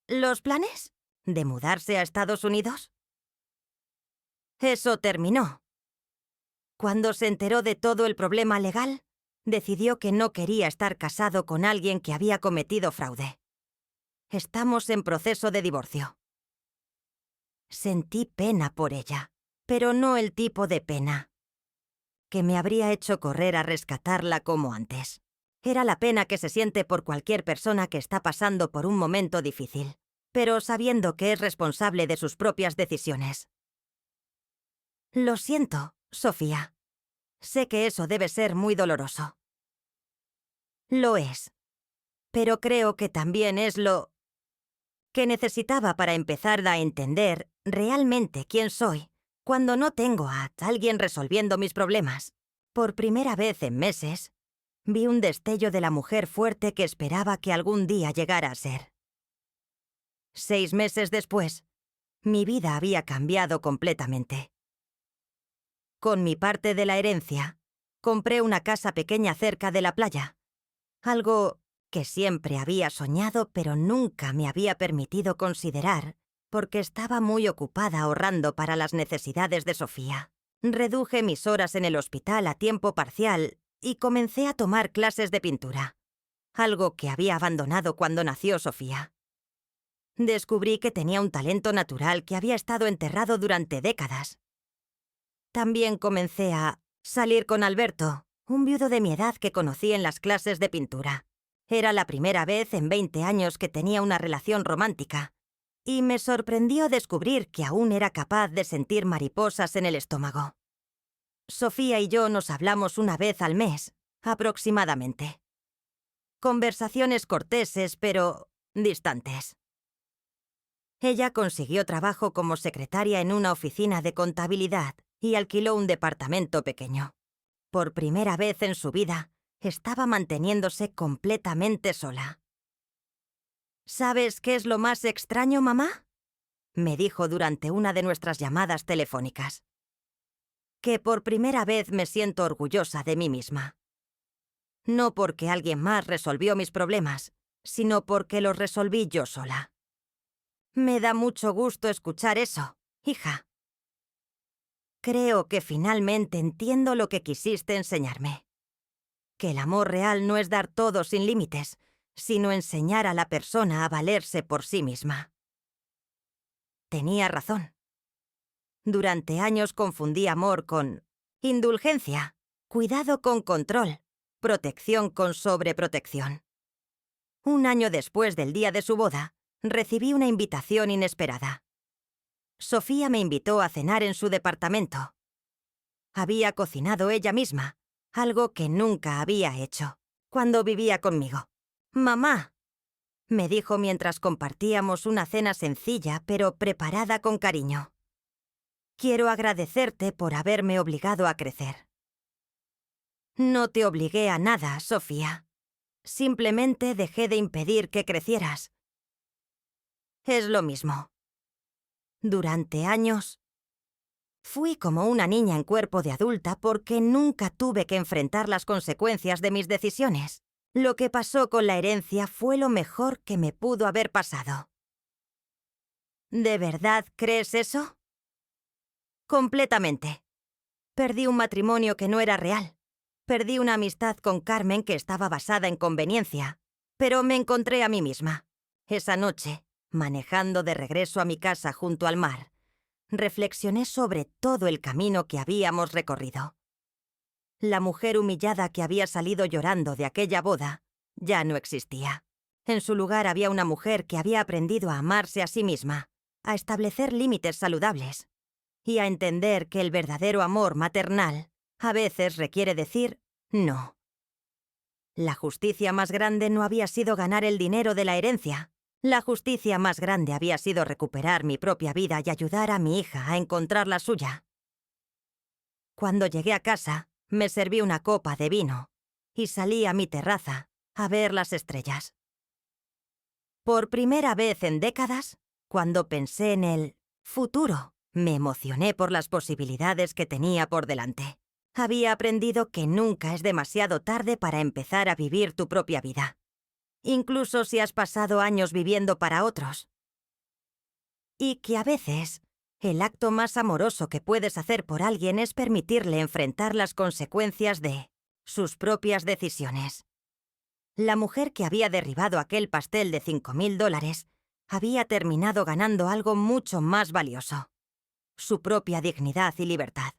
¿Los planes? ¿De mudarse a Estados Unidos? Eso terminó. Cuando se enteró de todo el problema legal, decidió que no quería estar casado con alguien que había cometido fraude. Estamos en proceso de divorcio. Sentí pena por ella, pero no el tipo de pena que me habría hecho correr a rescatarla como antes. Era la pena que se siente por cualquier persona que está pasando por un momento difícil, pero sabiendo que es responsable de sus propias decisiones. Lo siento, Sofía. Sé que eso debe ser muy doloroso. Lo es. Pero creo que también es lo que necesitaba para empezar a entender realmente quién soy cuando no tengo a alguien resolviendo mis problemas. Por primera vez en meses, vi un destello de la mujer fuerte que esperaba que algún día llegara a ser. 6 meses después, mi vida había cambiado completamente. Con mi parte de la herencia, compré una casa pequeña cerca de la playa, algo que siempre había soñado pero nunca me había permitido considerar porque estaba muy ocupada ahorrando para las necesidades de Sofía. Reduje mis horas en el hospital a tiempo parcial y comencé a tomar clases de pintura, algo que había abandonado cuando nació Sofía. Descubrí que tenía un talento natural que había estado enterrado durante décadas. También comencé a salir con Alberto, un viudo de mi edad que conocí en las clases de pintura. Era la primera vez en 20 años que tenía una relación romántica, y me sorprendió descubrir que aún era capaz de sentir mariposas en el estómago. Sofía y yo nos hablamos una vez al mes, aproximadamente. Conversaciones corteses, pero distantes. Ella consiguió trabajo como secretaria en una oficina de contabilidad y alquiló un departamento pequeño. Por primera vez en su vida, estaba manteniéndose completamente sola. ¿Sabes qué es lo más extraño, mamá?, me dijo durante una de nuestras llamadas telefónicas. Que por primera vez me siento orgullosa de mí misma. No porque alguien más resolvió mis problemas, sino porque los resolví yo sola. Me da mucho gusto escuchar eso, hija. Creo que finalmente entiendo lo que quisiste enseñarme. Que el amor real no es dar todo sin límites, sino enseñar a la persona a valerse por sí misma. Tenía razón. Durante años confundí amor con indulgencia, cuidado con control, protección con sobreprotección. Un año después del día de su boda, recibí una invitación inesperada. Sofía me invitó a cenar en su departamento. Había cocinado ella misma, algo que nunca había hecho, cuando vivía conmigo. «Mamá», me dijo mientras compartíamos una cena sencilla pero preparada con cariño. Quiero agradecerte por haberme obligado a crecer. No te obligué a nada, Sofía. Simplemente dejé de impedir que crecieras. Es lo mismo. Durante años, fui como una niña en cuerpo de adulta porque nunca tuve que enfrentar las consecuencias de mis decisiones. Lo que pasó con la herencia fue lo mejor que me pudo haber pasado. ¿De verdad crees eso? Completamente. Perdí un matrimonio que no era real. Perdí una amistad con Carmen que estaba basada en conveniencia. Pero me encontré a mí misma. Esa noche, manejando de regreso a mi casa junto al mar, reflexioné sobre todo el camino que habíamos recorrido. La mujer humillada que había salido llorando de aquella boda ya no existía. En su lugar había una mujer que había aprendido a amarse a sí misma, a establecer límites saludables y a entender que el verdadero amor maternal a veces requiere decir no. La justicia más grande no había sido ganar el dinero de la herencia. La justicia más grande había sido recuperar mi propia vida y ayudar a mi hija a encontrar la suya. Cuando llegué a casa, me serví una copa de vino y salí a mi terraza a ver las estrellas. Por primera vez en décadas, cuando pensé en el futuro, me emocioné por las posibilidades que tenía por delante. Había aprendido que nunca es demasiado tarde para empezar a vivir tu propia vida, incluso si has pasado años viviendo para otros. Y que a veces, el acto más amoroso que puedes hacer por alguien es permitirle enfrentar las consecuencias de sus propias decisiones. La mujer que había derribado aquel pastel de $5,000 había terminado ganando algo mucho más valioso: su propia dignidad y libertad.